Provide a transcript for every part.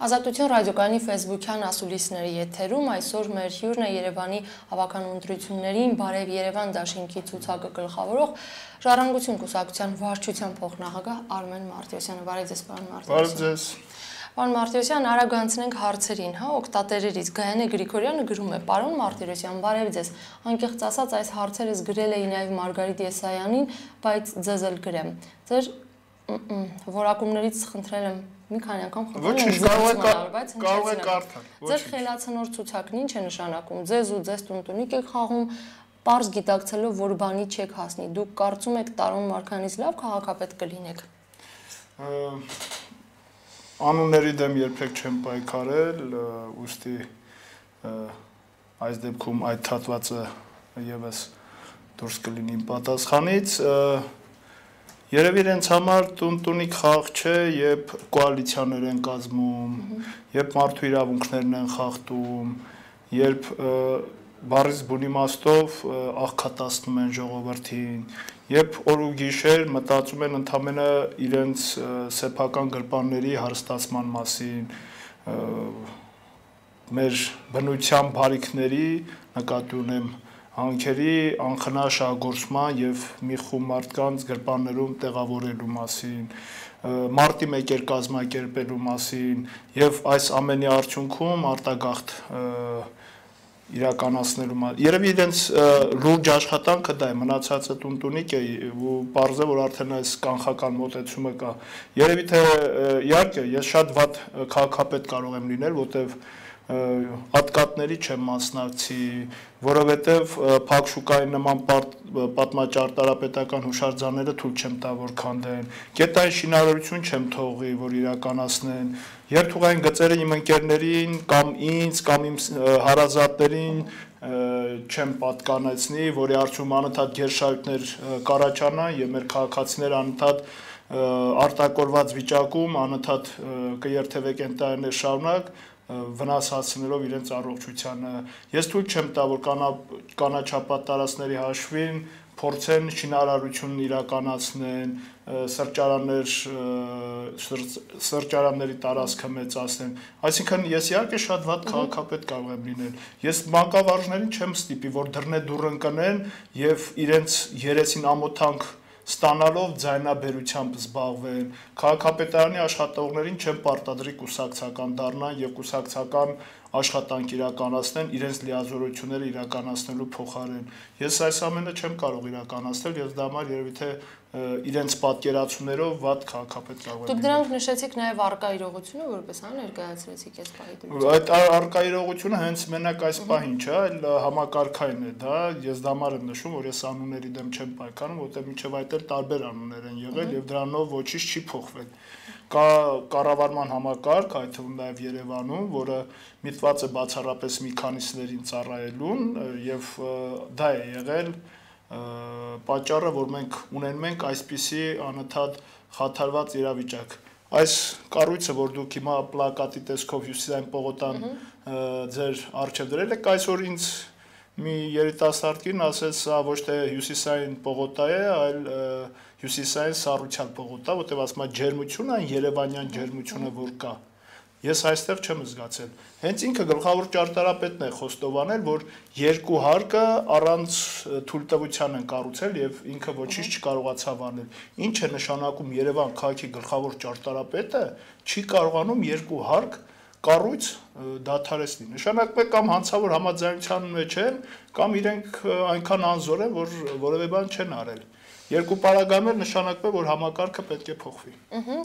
Ազատություն ռադիոկայանի Facebook-յան ասուլիսների եթերում այսօր մեր հյուրն է Երևանի հավաքանու ընտրություններին Բարև Երևան դաշինքի ցուցակը գլխավորող Ժառանգություն կուսակցության վարչության փոխնախագահ Արմեն Մարտիրոսյանը։ Բարև ձեզ, պարոն Մարտիրոսյան։ Բարև ձեզ։ Պարոն Մարտիրոսյան, արագ անցնենք հարցերին, օգտատերերից Գայանե Գրիգորյանը գրում է. Պարոն Մարտիրոսյան, բարև ձեզ։ Անկեղծ ասած, այս հարցերս գրել էի նաև Մարգարիտ Եսայանին, բայց ձեզ էլ գրեմ։ Ձեր որակումներից խնդրել եմ մի քանի անգամ կարող եք կարդալ։ Ձեր խելացնոր ցուցակն ինչ է նշանակում։ Ձեզ ու ձեզ տունտունիկ եք խաղում, պարզ գիտակցելով, որ բանի չեք հասնի։ Դուք կարծում եք Տարոն Մարգարյանից լավ քաղաքապետ կլինեք։ Անունների դեմ երբեք չեմ պայքարել, ուստի այս դեպքում այդ հատվածը եւս դուրս կլինի իմ պատասխանից։ Երևի իրենց համար տունտունիկ խաղ չէ, երբ կոալիցիաներ են կազմում, երբ մարդու իրավունքներն են խախտում, երբ բառից բուն իմաստով աղքատացնում են ժողովրդին, երբ օր ու գիշեր մտածում են ընդամենը իրենց սեփական գրպանների հարստացման մասին, մեր բնության բարիքների նկատի ունեմ հանքերի անխնա շահգործման եւ մի խումբ մարդկանց գրպաններում տեղավորելու մասին, մարտի 1 կազմակերպելու մասին եւ այս ամենի արդյունքում արտագաղթ իրականացնելու մասին։ Երևի իրենց լուրջ աշխատանքը դա է, մնացածը տունտունիկ է ու պարզ է, որ արդեն այս կանխական մոտեցումը կա։ Երևի թե իհարկե ես շատ վատ քաղաքապետ կարող եմ լինել, որտեվ ատկատների չեմ մասնակցի, որովհետև փակ շուկայի նման պատմաճարտարապետական հուշարձանները թույլ չեմ տա, որ քանդեն, գետային շինարարություն չեմ թողի, որ իրականացնեն, երթուղային գծերը իմ ընկերներին կամ ինձ կամ իմ հարազատներին չեմ պատկանեցնի, որի արդյունքում անընդհատ գերշահույթներ կառաջանան եւ մեր քաղաքացիները անընդհատ արտակորված վիճակում անընդհատ կերթևեկեն տարիներ շարունակ վնաս հասցնելով իրենց առողջությանը։ Ես թույլ չեմ տա, որ կանաչապատ տարածքների հաշվին փորձեն շինարարություն իրականացնեն, սրճարանների տարածքը մեծացնեն։ Այսինքն ես իհարկե շատ վատ քաղաքապետ կարող եմ լինել։ Ես մանկավարժներին չեմ ստիպի, որ դռնեդուռ ընկնեն եւ իրենց երեսին ամոթանք ստանալով ձայնաբերությամբ զբաղվեն, քաղաքապետարանի աշխատողներին չեմ պարտադրի կուսակցական դառնան եւ կուսակցական աշխատանք իրականացնեն իրենց լիազորությունները իրականացնելու փոխարեն։ Ես այս ամենը չեմ կարող իրականացնել եւ դա համար երևի թե իրենց պատկերացումներով վատ քաղաքապետ կարող եմ։ Դուք դրանք նշեցիք նաև արկա իրողությունը, որպես ներկայացրեցիք այս պահի դրությամբ։ Այդ արկա իրողությունը հենց մենակ այս պահին չէ, այլ համակարգային է դա։ Ես դա համար եմ նշում, որ ես անունների դեմ չեմ պայքարում, որտեղ մինչև այդ էլ տարբեր անուններ են եղել եւ դրանով ոչինչ չի փոխվել։ Կա կառավարման համակարգ, այդ թվում նաև Երևանում, որը միտված է բացառապես մի քանիսներին ծառայելուն եւ դա է եղել պատճառը, որ մենք ունենք ենք այսպիսի անընդհատ խաթարված իրավիճակ։ Այս կառույցը, որ դուք հիմա պլակատի տեսքով Հյուսիսային պողոտան ձեր առջև դրել եք, այսօր ինձ մի երիտասարդ կին ասեց, սա ոչ թե Հյուսիսային պողոտա է, այլ Հյուսիսային Սառույցյան պողոտա, որտեղ ասում է ջերմությունը, երևանյան ջերմությունը, որ կա։ Ես այստեղ չեմ զգացել։ Հենց ինքը գլխավոր ճարտարապետն է խոստովանել, որ երկու հարկը առանց թույլտվության են կառուցել եւ ինքը ոչինչ չկարողացավ անել։ Ինչ է նշանակում Երևան քաղաքի գլխավոր ճարտարապետը չի կարողանում երկու հարկ կառույց դադարեցնի։ Նշանակում է կամ հանցավոր համաձայնության մեջ են, կամ իրենք այնքան անզոր են, որ որևէ բան չեն արել։ Երկու պարագայում նշանակում է, որ համակարգը պետք է փոխվի։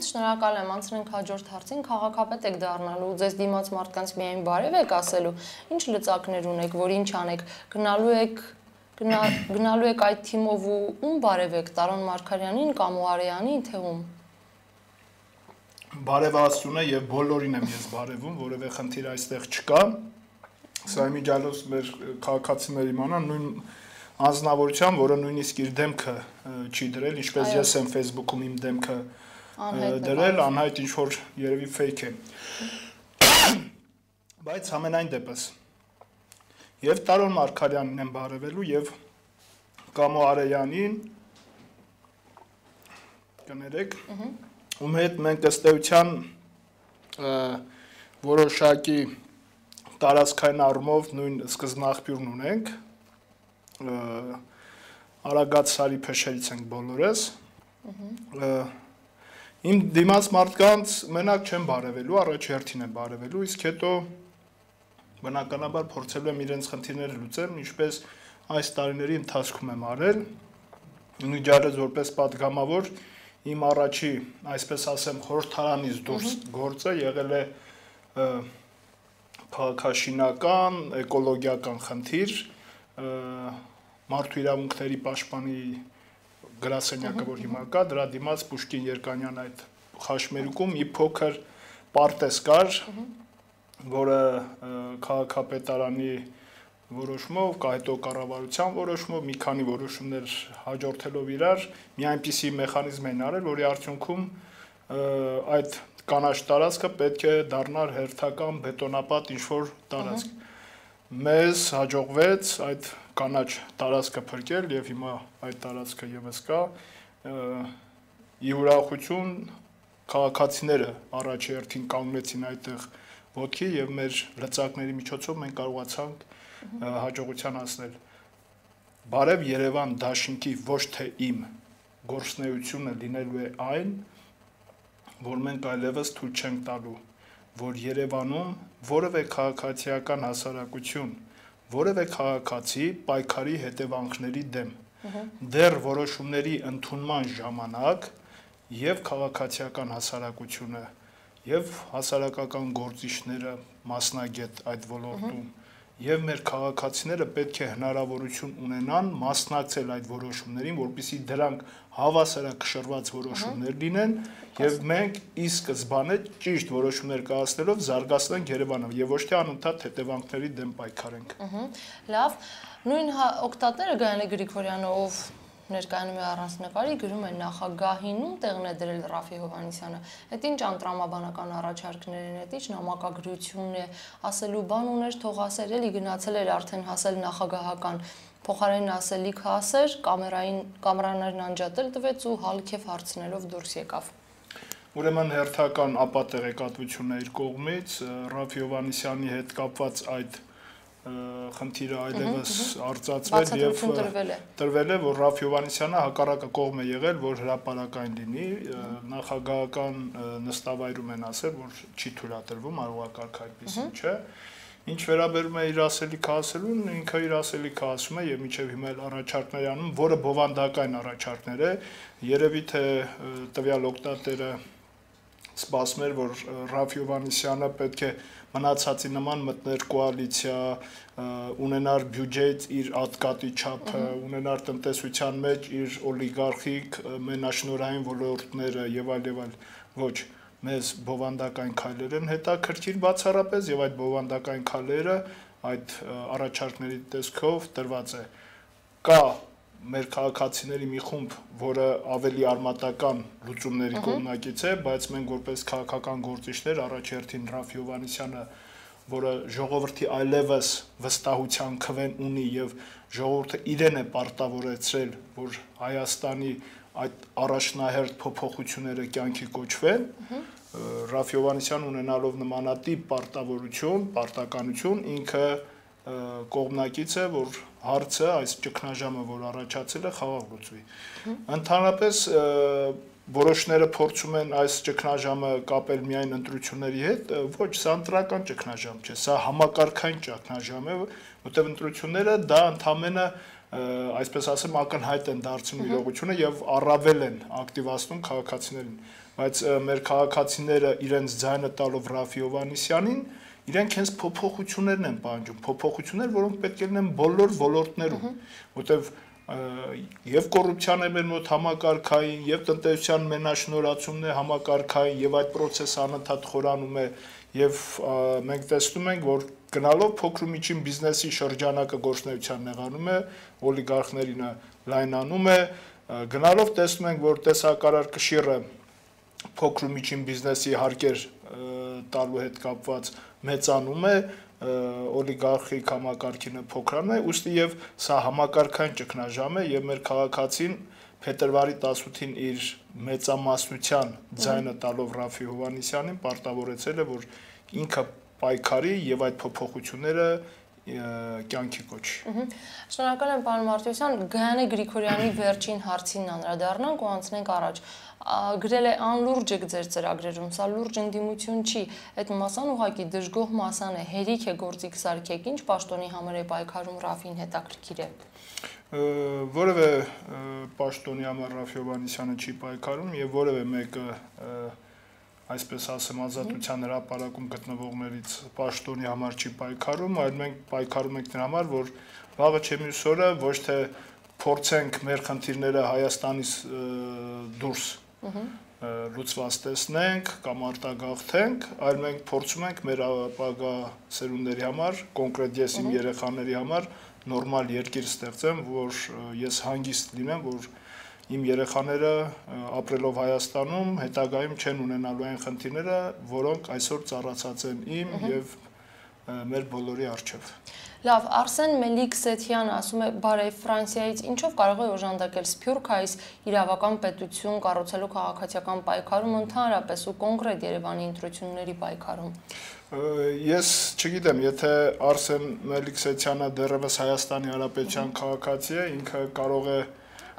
Շնորհակալ եմ, անցնենք հաջորդ հարցին, քաղաքապետ եք դառնալու, ձեզ դիմաց մարդկանց միայն բարև եք ասելու, ինչ լծակներ ունեք, որ ինչ անեք, գնալու եք այդ թիմով ու ում բարև եք, Տարոն Մարգարյանին կամ Արեյանին, թե ում։ Բարևաստուն է եւ բոլորին եմ ես բարևում, որևէ խնդիր այստեղ չկա։ Սա իմիջիալոց մեր քաղաքացիները իմանան նույն անձնավորությամբ, որը նույնիսկ իր դեմքը չի դրել, ինչպես ես եմ Facebook-ում իմ դեմքը դրել, անհայտ ինչ որ երևի fake է։ Բայց ամենայն դեպս եւ Տարոն Մարգարյանին եմ բարևելու եւ Կամո Արեյանին կներեք, ում հետ մենք ըստ էության որոշակի տարածքային առումով նույն սկզբնաղբյուրն ունենք, Արագած Սարի փեշերից ենք բոլորս, իմ դիմաց մարդկանց մենակ չեմ բարևելու, առաջ հերթին եմ բարևելու, իսկ հետո բնականաբար փորձելու եմ իրենց խնդիրները լուծել, ինչպես այս տարիների ընթացքում եմ արել, նույնիսկ որպես պատգամավոր իմ առաջի, այսպես ասեմ, խորհրդարանից դուրս գործը եղել է քաղաքաշինական, էկոլոգիական խնդիր, մարդու իրավունքների պաշտպանի գրասենյակը, որ հիմա կա, դրա դիմաց Պուշկին Երկանյան այդ խաշմերուկում մի փոքր պարտեզ կար, որը քաղաքապետարանի որոշումով, հետո կառավարության որոշումով, մի քանի որոշումներ հաջորդելով իրար, մի այնպիսի մեխանիզմ են արել, որի արդյունքում այդ կանաչ տարածքը պետք է դառնար հերթական բետոնապատ ինչ-որ տարածք։ Մեզ հաջողվեց այդ կանաչ տարածքը փրկել եւ հիմա այդ տարածքը եւս կա։ Ի ուրախություն քաղաքացիները առաջի հերթին կանգնեցին այդտեղ ոտքի եւ մեր լծակների միջոցով մենք կարողացանք հաջողության հասնել։ Բարև Երևան դաշինքի ոչ թե իմ գործունեությունը լինելու է այն, որ մենք այլևս թույլ չենք տալու, որ Երևանում որևէ քաղաքացիական հասարակություն, որևէ քաղաքացի պայքարի հետևանքների դեմ, դեռ որոշումների ընդունման ժամանակ եւ քաղաքացիական հասարակությունը եւ հասարակական գործիչները մասնագետ այդ ոլորտում եւ մեր քաղաքացիները պետք է հնարավորություն ունենան մասնակցել այդ որոշումներին, որպեսզի դրանք հավասարակշռված որոշումներ լինեն եւ մենք ի սկզբանե ճիշտ որոշումներ կայացնելով զարգացնենք Երևանը եւ ոչ թե անընդհատ հետևանքների դեմ պայքարենք։ Լավ, նույն օկտատները Գայանե Գրիգորյանը, ով ներկայանում է առանձնանկարի, գրում է նախագահին ու տեղն է դրել Ռաֆի Հովհաննիսյանը։ Այդ ինչ անտրամաբանական առաջարկներ են, այդ ինչ նամակագրություն է, ասելու բան ուներ, թող ասեր, էլի գնացել էր արդեն հասել նախագահական, փոխարեն ասելիք ասեր, կամերաներն անջատել տվեց ու հալքեվ հարցնելով դուրս եկավ։ Ուրեմն հերթական ապատեղեկատվություն է իր կողմից, Ռաֆի Հովհաննիսյանի հետ կապված այդ խնդիրը այլևս արծացվել եւ տրվել է, որ Ռաֆի Հովհաննիսյանը հակառակը կողմ է եղել, որ հրապարակային լինի, նախագահական նստավայրում են ասել, որ չի թույլատրվում, արողակարգ այդպեսին չէ։ Ինչ վերաբերում է իր ասելիքը ասելուն, ինքը իր ասելիքը ասում է եւ մինչեւ հիմա էլ առաջարկներ անում, որը բովանդակային առաջարկներ է, երևի թե տվյալ օկտատերը սպասում էր, որ Ռաֆի Հովհաննիսյանը պետք է մնացածի նման մտներ կոալիցիա, ունենար բյուջեից իր ատկատի չափը, ունենար տնտեսության մեջ իր օլիգարխիկ մենաշնորհային ոլորտները եւ այլ եւ այլ, ոչ, մեզ բովանդակային քայլեր են հետաքրքիր բացառապես եւ այդ բովանդակային քայլերը այդ առաջարկների տեսքով տրված է։ Կա մեր քաղաքացիների մի խումբ, որը ավելի արմատական լուծումների կողմնակից է, բայց մենք որպես քաղաքական գործիչներ առաջերտին Ռաֆի Հովհաննիսյանը, որը ժողովրդի այլևս վստահության քվեն ունի եւ ժողովուրդը իրեն է պարտավորեցրել, որ Հայաստանի այդ առաջնահերթ փոփոխությունները կյանքի կոչվեն, Ռաֆի Հովհաննիսյանը ունենալով նմանատիպ պարտականություն, ինքը կողմնակից է, որ հարցը, այս ճգնաժամը, որ առաջացել է, խաղաղ լուծվի։ Ընդհանրապես որոշները փորձում են այս ճգնաժամը կապել միայն ընտրությունների հետ, ոչ, սա ընտրական ճգնաժամ չէ, սա համակարգային ճգնաժամ է, որտեղ ընտրությունները դա ընդամենը այսպես ասեմ ակնհայտ են դարձնում իրողությունը եւ առավել են ակտիվացնում քաղաքացիներին, բայց մեր քաղաքացիները իրենց ձայնը տալով Ռաֆի Հովհաննիսյանին իրենք հենց փոփոխություններն են պահանջում, փոփոխություններ, որոնք պետք է լինեն բոլոր ոլորտներում, որտեղ եւ կոռուպցիան է մեր մոտ համակարգային, եւ տնտեսության մենաշնորհացումն է համակարգային, եւ այդ process-ը անընդհատ խորանում է, եւ մենք տեսնում ենք, որ գնալով փոքր ու միջին բիզնեսի շրջանակը գործունեության նեղանում է, օլիգարխներին լայնանում է, գնալով տեսնում ենք, որ տեսակարար կշիռը փոքր ու միջին բիզնեսի հարկեր տալու հետ կապված մեծանում է, օլիգարխիկ համակարգինը փոքրանում է, ուստի եւ սա համակարգային ճգնաժամ է եւ մեր քաղաքացին փետրվարի 18-ին իր մեծամասնության ձայնը տալով Ռաֆի Հովհաննիսյանին պարտավորեցել է, որ ինքը պայքարի եւ այդ փոփոխությունները կյանքի կոչի։ Շնորհակալ եմ, պարոն Մարտիրոսյան, Գայանե Գրիգորյանի վերջին հարցին անդրադառնանք ու անցնենք առաջ։ Գրել է անլուրջ եք ձեր ծրագրերում, սա լուրջ ընդդիմություն չի, այդ մասան ուղղակի դժգոհ մասան է, հերիք է գործիք սարքեք, ինչ պաշտոնի համար է պայքարում Ռաֆին հետաքրքիր է։ Որևէ պաշտոնի համար Ռաֆ Հովհաննիսյանը չի պայքարում եւ որևէ մեկը այսպես ասեմ ազատության հրապարակում գտնվողներից պաշտոնի համար չի պայքարում, այլ մենք պայքարում ենք նրա համար, որ վաղը չէ մյուս օրը ոչ թե փորձենք մեր խնդիրները Հայաստանից դուրս լուծված տեսնենք կամ արտագաղթենք, այլ մենք փորձում ենք մեր ապագա սերունդների համար, կոնկրետ ես իմ երեխաների համար նորմալ երկիր ստեղծեմ, որ ես հանգիստ լինեմ, որ իմ երեխաները ապրելով Հայաստանում հետագայում չեն ունենալու այն խնդիրները, որոնք այսօր ծառացած են իմ եւ մեր բոլորի առջև։ Լավ, Արսեն Մելիք-Սեթյանը ասում է, բարև, Ֆրանսիայից ինչով կարող է օժանդակել Սփյուռք այս իրավական պետություն կառուցելու քաղաքացիական պայքարում, ընդհանրապես ու կոնկրետ Երևանի ընտրությունների պայքարում։ Ես չգիտեմ, եթե Արսեն Մելիք-Սեթյանը դեռևս Հայաստանի Հանրապետության քաղաքացի է, ինքը կարող է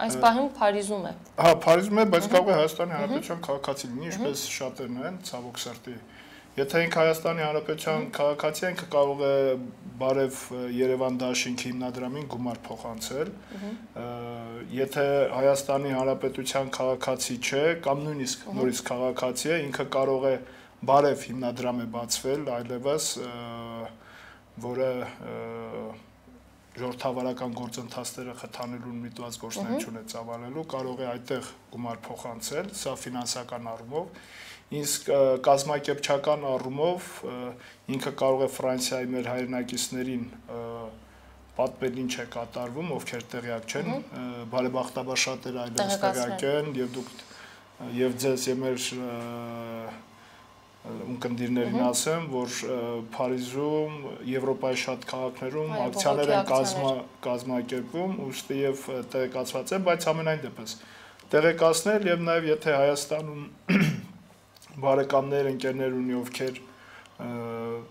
Այս պահին Փարիզում է։ Հա, Փարիզում է, բայց կարող է Հայաստանի Հանրապետության քաղաքացի լինի, ինչպես շատերն են, ցավոք սրտի։ Եթե ինքը Հայաստանի Հանրապետության քաղաքացի է, ինքը կարող է բարև Երևան դաշինքի հիմնադրամին գումար փոխանցել։ Եթե Հայաստանի Հանրապետության քաղաքացի չէ, կամ նույնիսկ նորից քաղաքացի է, ինքը կարող է բարև հիմնադրամ է բացվել, այլևս որը ժողովրդավարական գործընթացները խթանելու միտված գործունեություն է ծավալելու, կարող է այդտեղ գումար փոխանցել, սա ֆինանսական առումով, իսկ կազմակերպչական առումով ինքը կարող է Ֆրանսիայի մեր հայրենակիցներին պատմել ինչ է կատարվում, ովքեր տեղյակ չեն, բարեբախտաբար շատերը այլևս տեղյակ են եւ դուք եւ ձեզ եւ մեր ունկնդիրներին ասեմ, որ Փարիզում, Եվրոպայի շատ քաղաքներում ակցիաներ են կազմակերպվում, ուստի եւ տեղեկացված են, բայց ամենայն դեպս տեղեկացնել եւ նաեւ եթե Հայաստանում բարեկամներ, ընկերներ ունի, ովքեր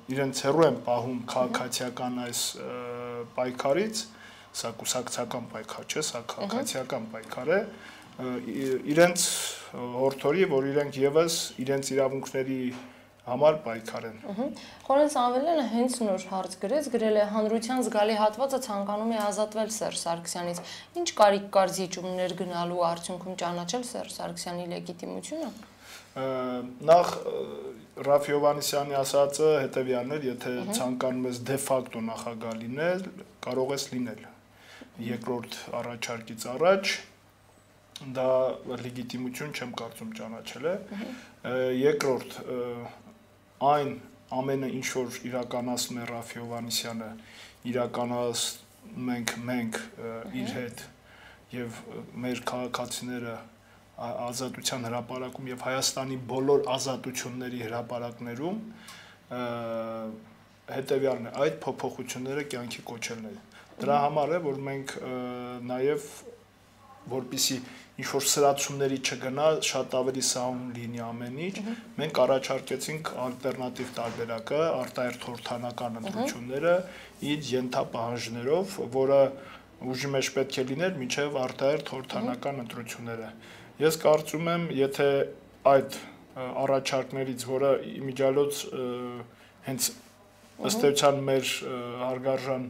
իրենց հեռու են պահում քաղաքացիական այս պայքարից, սա կուսակցական պայքար չէ, սա քաղաքացիական պայքար է, իրենց հորդորի, որ իրենք եւս իրենց իրավունքների համար պայքարեն։ Խորեն Սամվելյանը հենց նոր հարց գրել է հանրության զգալի հատվածը ցանկանում է ազատվել Սերժ Սարգսյանից։ Ինչ կարիք կար զիջումներ գնալու արդյունքում ճանաչել Սերժ Սարգսյանի լեգիտիմությունը։ Նախ Ռաֆ Հովհաննիսյանի ասածը հետեւյալն էր, եթե ցանկանում ես դե ֆակտո նախագահ լինել, կարող ես լինել։ Երկրորդ առաջարկից առաջ դա լեգիտիմություն չեմ կարծում ճանաչել է։ Երկրորդ այն ամենը ինչ որ իրականացնում է Ռաֆ Հովհաննիսյանը, իրականացնում ենք մենք իր հետ եւ մեր քաղաքացիները ազատության հրապարակում եւ Հայաստանի բոլոր ազատությունների հրապարակներում հետեւյալն է, այդ փոփոխությունները կյանքի կոչելն է։ Դրա համար է, որ մենք նաեւ որպեսզի ինչ-որ սրացումների չգնա, շատ ավելի սահուն լինի ամեն ինչ, մենք առաջարկեցինք ալտերնատիվ տարբերակը, արտահերթ խորհրդանական ընտրությունները իր ենթապահանջներով, որը ուժի մեջ պետք է լիներ մինչև արտահերթ խորհրդանական ընտրությունները։ Ես կարծում եմ, եթե այդ առաջարկներից, որը իմիջիալոց հենց ըստ էության մեր հարգարժան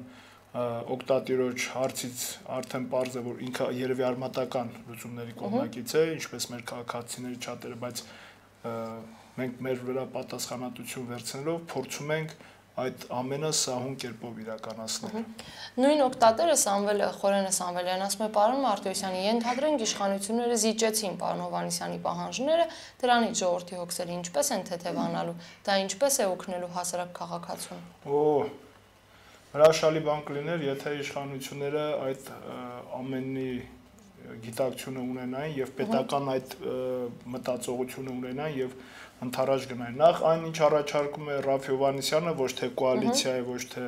օկտատիրոջ հարցից արդեն պարզ է, որ ինքը երևի արմատական լուծումների կողմնակից է, ինչպես մեր քաղաքացիների շատերը, բայց մենք մեր վրա պատասխանատվություն վերցնելով փորձում ենք այդ ամենը սահուն կերպով իրականացնել։ Նույն օկտատերը Խորենը Սամվելյանն ասում է, պարոն Մարտիրոսյանի, ենթադրենք իշխանությունները զիջեցին պարոն Հովհաննիսյանի պահանջները, դրանից ժողովրդի հոգսերը ինչպես են թեթևանալու, դա ինչպես է օգնելու հասարակ քաղաքացուն։ Հրաշալի բան կլիներ, եթե իշխանությունները այդ ամենի գիտակցությունը ունենային եւ պետական այդ մտածողությունը ունենային եւ ընթരാճ գնային։ Նախ այն ինչ առաջարկում է Ռաֆ Հովհաննիսյանը, ոչ թե կոալիցիա է, ոչ թե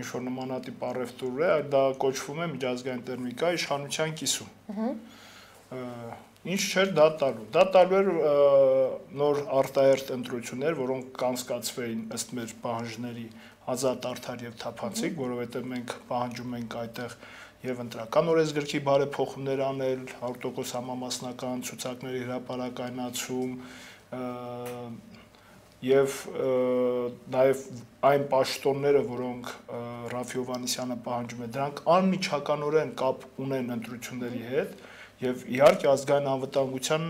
ինչ-որ նմանատիպ առևտուր է, այլ դա կոչվում է միջազգային տերմիկա իշխանության կիսում։ Ինչ չէր դա տալու։ Դա տալու էր նոր արտահերթ ընտրություններ, որոնք կանցկացվեին ըստ մեր պահանջների ազատ, արդար եւ թափանցիկ, որովհետեւ մենք պահանջում ենք այդտեղ եւ ընտրական օրենսգրքի բարեփոխումներ անել, 100% համամասնական ցուցակների հրապարակայնացում եւ նաեւ այն պաշտոնները, որոնք Ռաֆի Հովհաննիսյանը պահանջում է, դրանք անմիջականորեն կապ ունեն ընտրությունների հետ եւ իհարկե ազգային անվտանգության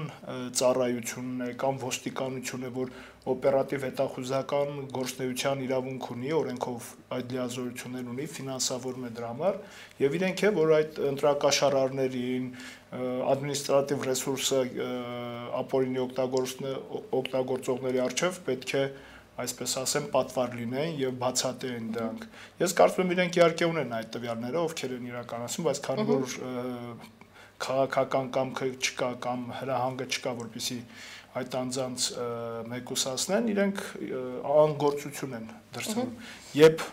ծառայությունն է կամ ոստիկանությունն է, որ օպերատիվ հետախուզական գործունեության իրավունք ունի, օրենքով այդ լիազորություններ ունի, ֆինանսավորում է դրա համար եւ իրենք է, որ այդ ընտրակաշարարներին, ադմինիստրատիվ ռեսուրսը ապօրինի օգտագործողների առջև պետք է այսպես ասեմ պատվար լինեն եւ բացատրեն դրանք։ Ես կարծում եմ իրենք իհարկե ունեն այդ տվյալները, ովքեր են իրականացում, բայց քանի որ քաղաքական կամքը չկա կամ հրահանգը չկա, որպեսզի այդ անձանց մեկուսացնեն, իրենք անգործություն են դրսևորում։ Երբ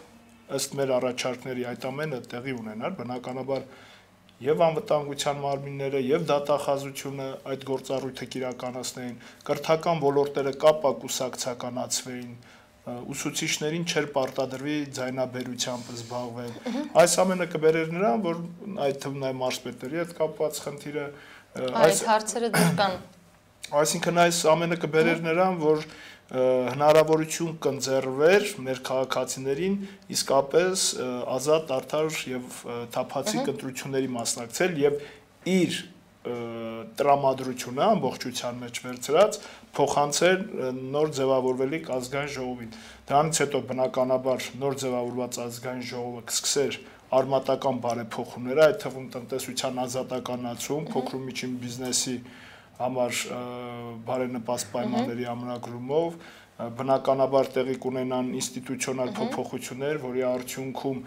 ըստ մեր առաջարկների այդ ամենը տեղի ունենար, բնականաբար եւ անվտանգության մարմինները եւ դատախազությունը այդ գործառույթը կիրականացնեին, կրթական ոլորտները կապակուսակցականացվեին, ուսուցիչներին չէր պարտադրվի ձայնաբերությամբ զբաղվել։ Այս ամենը կբերեր նրան, որ այդ թվում նաև մարզպետերի հետ կապված խնդիրը այս հարցերը դեռ կան։ Այսինքն այս ամենը կբերեր նրան, որ հնարավորություն կընձեռվեր մեր քաղաքացիներին իսկապես ազատ, արդար եւ թափանցիկ ընտրությունների մասնակցել եւ իր տրամադրությունը ամբողջության մեջ վերցրած փոխանցել նոր ձևավորվելիք ազգային ժողովին։ Դրանից հետո բնականաբար նոր ձևավորված ազգային ժողովը կսկսեր արմատական բարեփոխումները, այդ թվում տնտեսության ազատականացում, փոքր ու միջին բիզնեսի համար բարենպաստ պայմանների ամրագրումով, բնականաբար տեղի կունենան ինստիտուցիոնալ փոփոխություններ, որի արդյունքում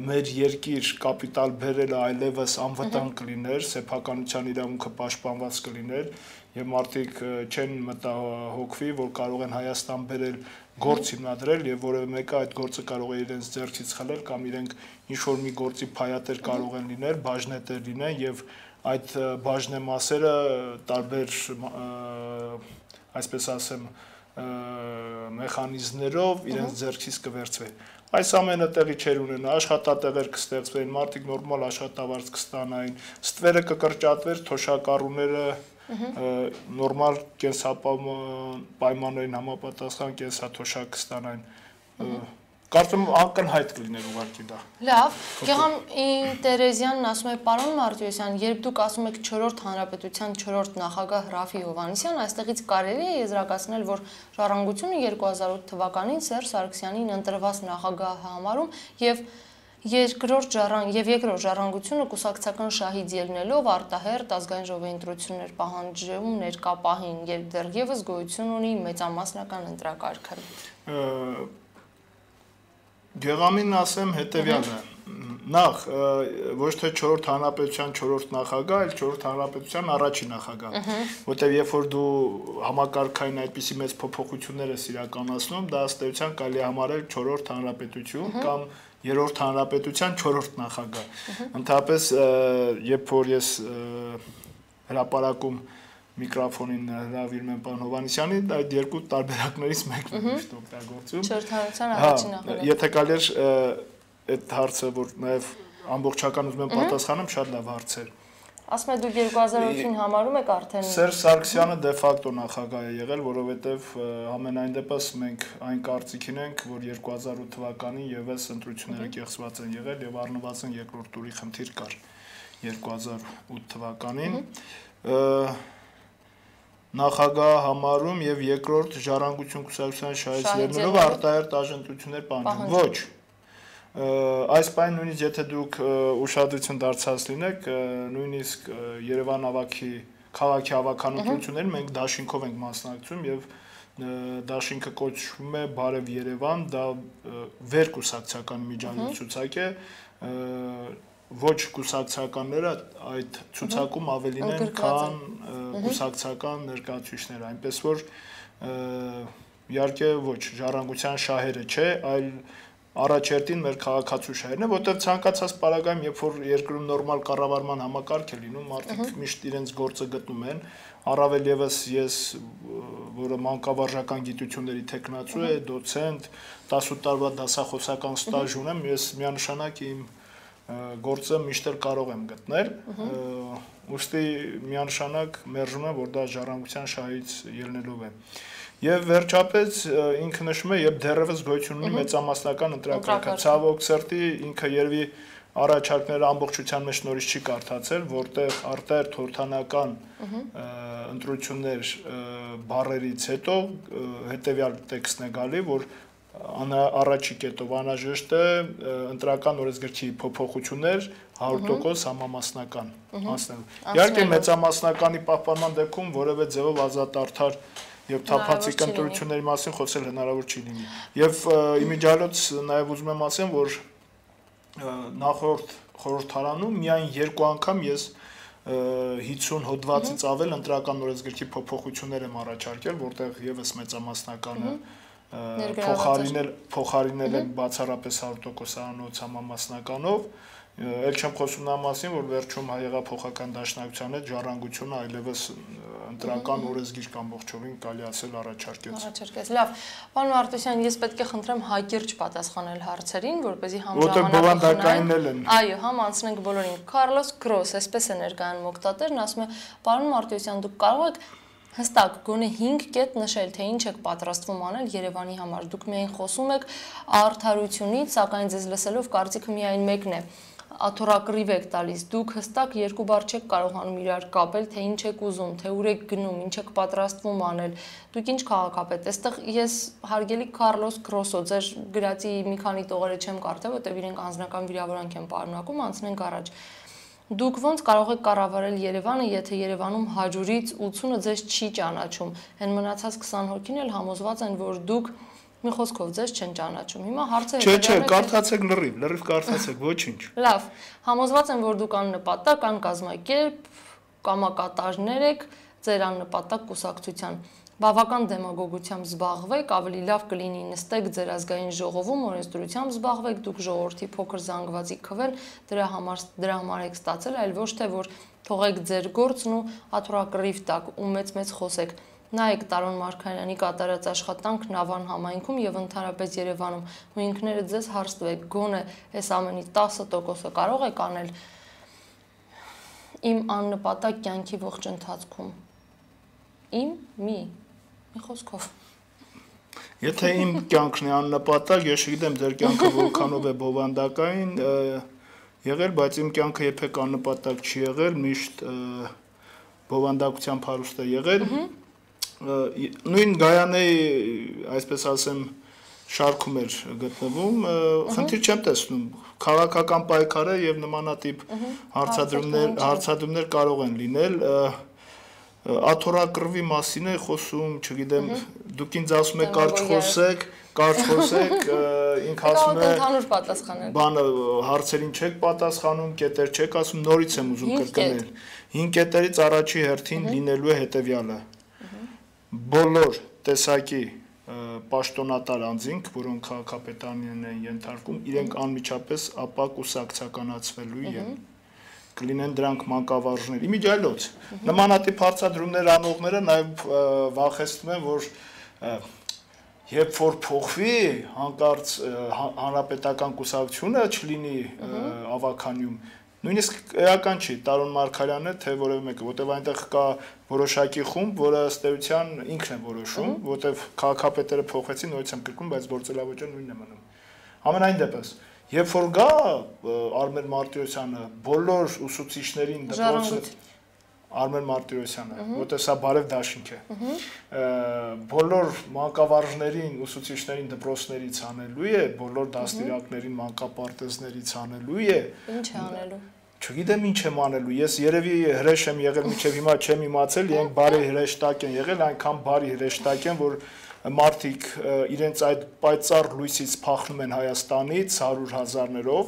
մեր երկիր կապիտալ բերելը այլևս անվտանգ կլիներ, սեփականության իրավունքը պաշտպանված կլիներ եւ մարդիկ չեն մտահոգվի, որ կարող են Հայաստան բերել գործ հիմնադրել եւ որևէ մեկը այդ գործը կարող է իրենց ձեռքից խլել կամ իրենք ինչ որ մի գործի փայատեր կարող են լինել, բաժնետեր լինեն եւ այդ բաժնեմասերը տարբեր այսպես ասեմ մեխանիզմներով իրենց ձեռքից կվերցվեն։ Այս ամենը տեղի չէր ունենա, աշխատատեղեր կստեղծվեին, մարդիկ նորմալ աշխատավարձ կստանային, ստվերը կկրճատվեր, թոշակառուները նորմալ կենսապայման պայմաններին համապատասխան կենսաթոշակ կստանային։ Կարծում եմ ակնհայտ կլիներ ուղղակի դա։ Լավ, Գեգամ Տերեզյանն ասում է, պարոն Մարտիրոսյան, երբ դուք ասում եք 4-րդ հանրապետության 4-րդ նախագահ Ռաֆի Հովհաննիսյան, այստեղից կարելի է եզրակացնել, որ Ժառանգությունը 2008 թվականին Սերժ Սարգսյանին ընտրված նախագահ համարում եւ երկրորդ ժառանգությունը կուսակցական շահից ելնելով արտահերթ ազգային ժողովի ընտրություններ պահանջում ներկա պահին եւ դեռևս գոյություն ունի մեծամասնական ընտրակարգը։ Գեղամին ասեմ հետեւյալը։ Նախ ոչ թե 4-րդ հանրապետության 4-րդ նախագահ, այլ 4-րդ հանրապետության առաջին նախագահ, որտեղ երբ որ դու համակարգային այդպիսի մեծ փոփոխություններ ես իրականացնում, դա ըստ էության կարելի է համարել 4-րդ հանրապետություն կամ 3-րդ հանրապետության 4-րդ նախագահ։ Ընդհանրապես երբ որ ես հրապարակում միկրոֆոնին հրավիրում եմ պարոն Հովհաննիսյանին, այդ երկու տարբերակներից մեկն է միշտ օգտագործում։ 4-րդ հանրապետության առաջին նախագահ։ Եթե կարելի է այդ հարցը, որ նաև ամբողջական ուզում եմ պատասխանեմ, շատ լավ հարց էր։ Ասում եք դուք 2008-ին համարում եք արդեն Սերժ Սարգսյանը դե ֆակտո նախագահ է եղել, որովհետև ամենայն դեպս մենք այն կարծիքին ենք, որ 2008 թվականին եւս ընտրությունները կեղծված են եղել եւ առնվազն երկրորդ տուրի խնդիր կար 2008 թվականին։ Նախագահ համարում եւ երկրորդ ժառանգություն կուսակցության շահից ելնելով արտահերթ աջակցություններ պահանջում։ Ոչ։ Այս պայն նույնիսկ եթե դուք ուշադրություն դարձած լինեք, նույնիսկ Երևան քաղաքի հավաքական ընտրություններին մենք դաշինքով ենք մասնակցում եւ դաշինքը կոչվում է Բարև Երևան, դա վերկուսակցական միջոցցուցակ է, ոչ կուսակցականները այդ ցուցակում ավելին են, քան կուսակցական ներկայացուցիչները, այնպես որ իհարկե ոչ ժառանգության շահերը չէ, այլ առաջերտին մեր քաղաքացիուհիներն են, որտեղ ցանկացած պարագայում, երբ որ երկրում նորմալ կառավարման համակարգ է լինում, մարդիկ միշտ իրենց գործը գտնում են, առավել եւս ես, որը մանկավարժական գիտությունների տեխնացու է, դոցենտ, 18 տարվա դասախոսական ստաժ ունեմ, ես միանշանակ իմ գործը միշտ կարող եմ գտնել, ուստի միանշանակ մերժում եմ, որ դա ժառանգության շահից ելնելով է։ Եվ վերջապես ինքը նշում է, երբ դեռևս գոյություն ունի մեծամասնական ընտրակարգը, ցավոք սրտի ինքը երևի առաջարկները ամբողջության մեջ նորից չի կարդացել, որտեղ արտահերթ հորդանական ընտրություններ բառերից հետո հետևյալ տեքստն է գալի, որ առաջի կետով անհրաժեշտ է ընտրական օրենսգրքի փոփոխություններ 100% համամասնական անցնելու։ Իհարկե մեծամասնականի պահպանման դեպքում որևէ ձևով ազատ արդար եւ թափանցիկ ընտրությունների մասին խոսել հնարավոր չի լինի։ Եվ իմիջիալոց նաեւ ուզում եմ ասեմ, որ նախորդ խորհրդարանում միայն 2 անգամ ես 50 հոդվածից ավել ընտրական օրենսգրքի փոփոխություններ եմ առաջարկել, որտեղ եւս մեծամասնականը փոխարինել են բացառապես 100% անոց համամասնականով, ել չեմ խոսում նա մասին, որ վերջում հայեղափոխական դաշնակցության հետ ժառանգությունը այլևս ընտրական օրենսգիրք ամբողջովին կարելի ասել առաջարկեց։ Լավ, պարոն Մարտիրոսյան, ես պետք է խնդրեմ հակիրճ պատասխանել հարցերին, որպեսզի որտեղ բովանդակայիններ են։ Այո, համ անցնենք բոլորին։ Քարլոս Գրոս, այսպես է ներկայանում օգտատերն, ասում է, պարոն Մարտիրոսյան, դուք կարող եք հստակ գոնե 5 կետ նշել, թե ինչ եք պատրաստվում անել Երևանի համար։ Դուք միայն խոսում եք արդարությունից, սակայն ձեզ լսելով կարծիքը միայն մեկն է։ Աթոռակռիվ եք տալիս, դուք հստակ 2 բառ չեք կարողանում իրար կապել, թե ինչ եք ուզում, թե ուր եք գնում, ինչ եք պատրաստվում անել, դուք ինչ քաղաքապետ։ Այստեղ ես հարգելի Քարլոս Գրոսո, ձեր գրածի մի քանի տողերը չեմ կարդալ, որտեղ իրենք անձնական վիրավորանք են պարունակում, անցնենք առաջ։ Դուք ոնց կարող եք կառավարել Երևանը, եթե Երևանում 100-ից 80-ը ձեզ չի ճանաչում։ Հեն մնացած 20 հոգին էլ համոզված են, որ դուք մի խոսքով ձեզ չեն ճանաչում։ Հիմա հարցը Չէ, կարդացեք լրիվ կարդացեք, ոչինչ։ Լավ, համոզված են, որ դուք աննպատակ, անկազմակերպ, կամակատարներ եք ձեր աննպատակ կուսակցության։ Բավական դեմագոգությամբ զբաղվեք, ավելի լավ կլինի նստեք ձեր ազգային ժողովում, օրենսդրությամբ զբաղվեք, դուք ժողովրդի փոքր զանգվածի քվեն, դրա համար եք ստացել, այլ ոչ թե որ թողեք ձեր գործն ու աթոռակռիվ տակ ու մեծ խոսեք։ Նայեք Տարոն Մարգարյանի կատարած աշխատանքն Ավան համայնքում եւ ընդհանրապես Երևանում, ու ինքներդ ձեզ հարցրեք, գոնե այս ամենի 10%-ը կարող եք անել իմ աննպատակ կյանքի ողջ ընթացքում։ Իմ մի խոսքով։ Եթե իմ կյանքն է աննպատակ, ես չգիտեմ ձեր կյանքը որքանով է բովանդակային եղել, բայց իմ կյանքը երբեք աննպատակ չի եղել, միշտ բովանդակությամբ հարուստ է եղել։ Նույն Գայանեի, այսպես ասեմ, շարքում էր գտնվում, խնդիր չեմ տեսնում, քաղաքական պայքարը եւ նմանատիպ հարցադրումներ կարող են լինել, աթոռակռվի մասին է խոսում, չգիտեմ, դուք ինձ ասում եք կարճ խոսեք, ինք ասում է ընդհանուր պատասխանել։ Բանը հարցերին չեք պատասխանում, կետեր չեք ասում, նորից եմ ուզում կրկնել։ 5 կետերից առաջի հերթին լինելու է հետեւյալը։ Բոլոր տեսակի պաշտոնատար անձինք, որոնք քաղաքապետարան են ենթարկվում, իրենք անմիջապես ապա կուսակցականացվելու են։ Կլինեն դրանք մանկավարժներ։ Իմիջիալոց նմանատիպ հարցադրումներ անողները նաև վախեցնում են, որ երբ որ փոխվի հանկարծ հանրապետական կուսակցությունը չլինի ավականյում, նույնիսկ էական չի Տարոն Մարգարյանը, թե որևէ մեկը, որտեղ այնտեղ կա որոշակի խումբ, որը ըստ էության ինքն է որոշում, որտեղ քաղաքապետերը փոխվեցին, նույնիսկ եմ կրկնում, բայց գործելավոճը նույնն է մնում։ Համենայն դեպս, երբ որ գա Արմեն Մարտիրոսյանը, բոլոր ուսուցիչներին դպրոցը Արմեն Մարտիրոսյանը, որտեղ սա բարև դաշինք է։ Բոլոր մանկավարժներին, ուսուցիչներին դպրոցներից անելու է, բոլոր դաստիարակներին, մանկապարտեզներից անելու է։ Ինչ է անելու։ Չգիտեմ ինչ եմ անելու։ Ես երևի հրեշ եմ եղել, մինչև հիմա չեմ իմացել, իրենք բարի հրեշտակ են եղել, այնքան բարի հրեշտակ են, որ մարդիկ իրենց այդ պայծառ լույսից փախնում են Հայաստանից 100,000-ներով,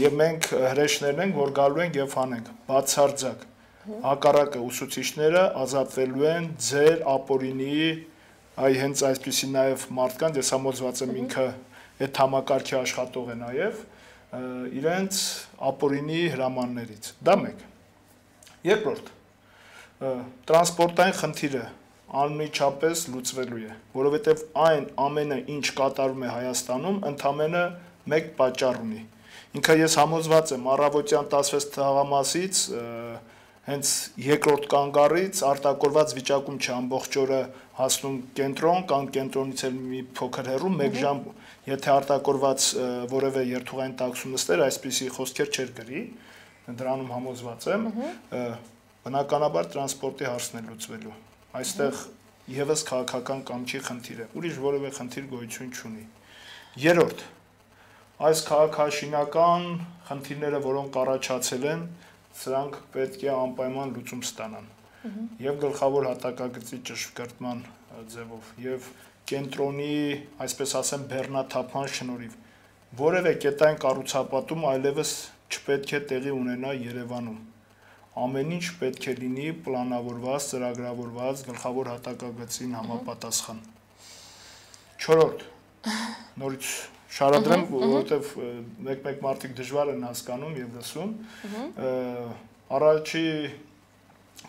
եւ մենք հրեշներն ենք, որ գալու ենք եւ հանենք։ Բացարձակ հակառակը ուսուցիչները ազատվելու են ձեր ապօրինի, այ հենց այսպիսի նաև մարդկանց, ես համոզված եմ ինքը այդ համակարգի աշխատող է նաև իրենց ապօրինի հրամաններից։ Դա մեկ։ Երկրորդ, տրանսպորտային խնդիրը անմիջապես լուծվելու է, որովհետև այն ամենը, ինչ կատարում է Հայաստանում, ընդամենը մեկ պատճառ ունի։ Ինքը ես համոզված եմ առավոտյան 16 թաղամասից հենց երկրորդ կանգառից արտակորված վիճակում չի ամբողջ օրը հասնում կենտրոն կամ կենտրոնից էլ մի փոքր հեռու, 1 ժամ եթե արտակորված որևէ երթուղային տաքսում նստեր, այսպիսի խոսքեր չէր գրի, դրանում համոզված եմ, բնականաբար տրանսպորտի հարցն է լուծվելու։ Այստեղ եւս քաղաքական կամքի խնդիր է, ուրիշ որևէ խնդիր գոյություն չունի։ Երրորդ, այս քաղաքաշինական խնդիրները, որոնք առաջացել են, սրանք պետք է անպայման լուծում ստանան։ Եվ գլխավոր հատակագծի ճշգրտման ձևով, եւ կենտրոնի, այսպես ասեմ, բեռնաթափման շնորհիվ որևէ կետային կառուցապատում այլևս չպետք է տեղի ունենա Երևանում։ Ամեն ինչ պետք է լինի պլանավորված, ծրագրավորված, գլխավոր հատակագծին համապատասխան։ Չորրորդ, նորից շարադրեմ, որովհետև մեկ-մեկ մարդիկ դժվար են հասկանում եւ լսում։ Առաջի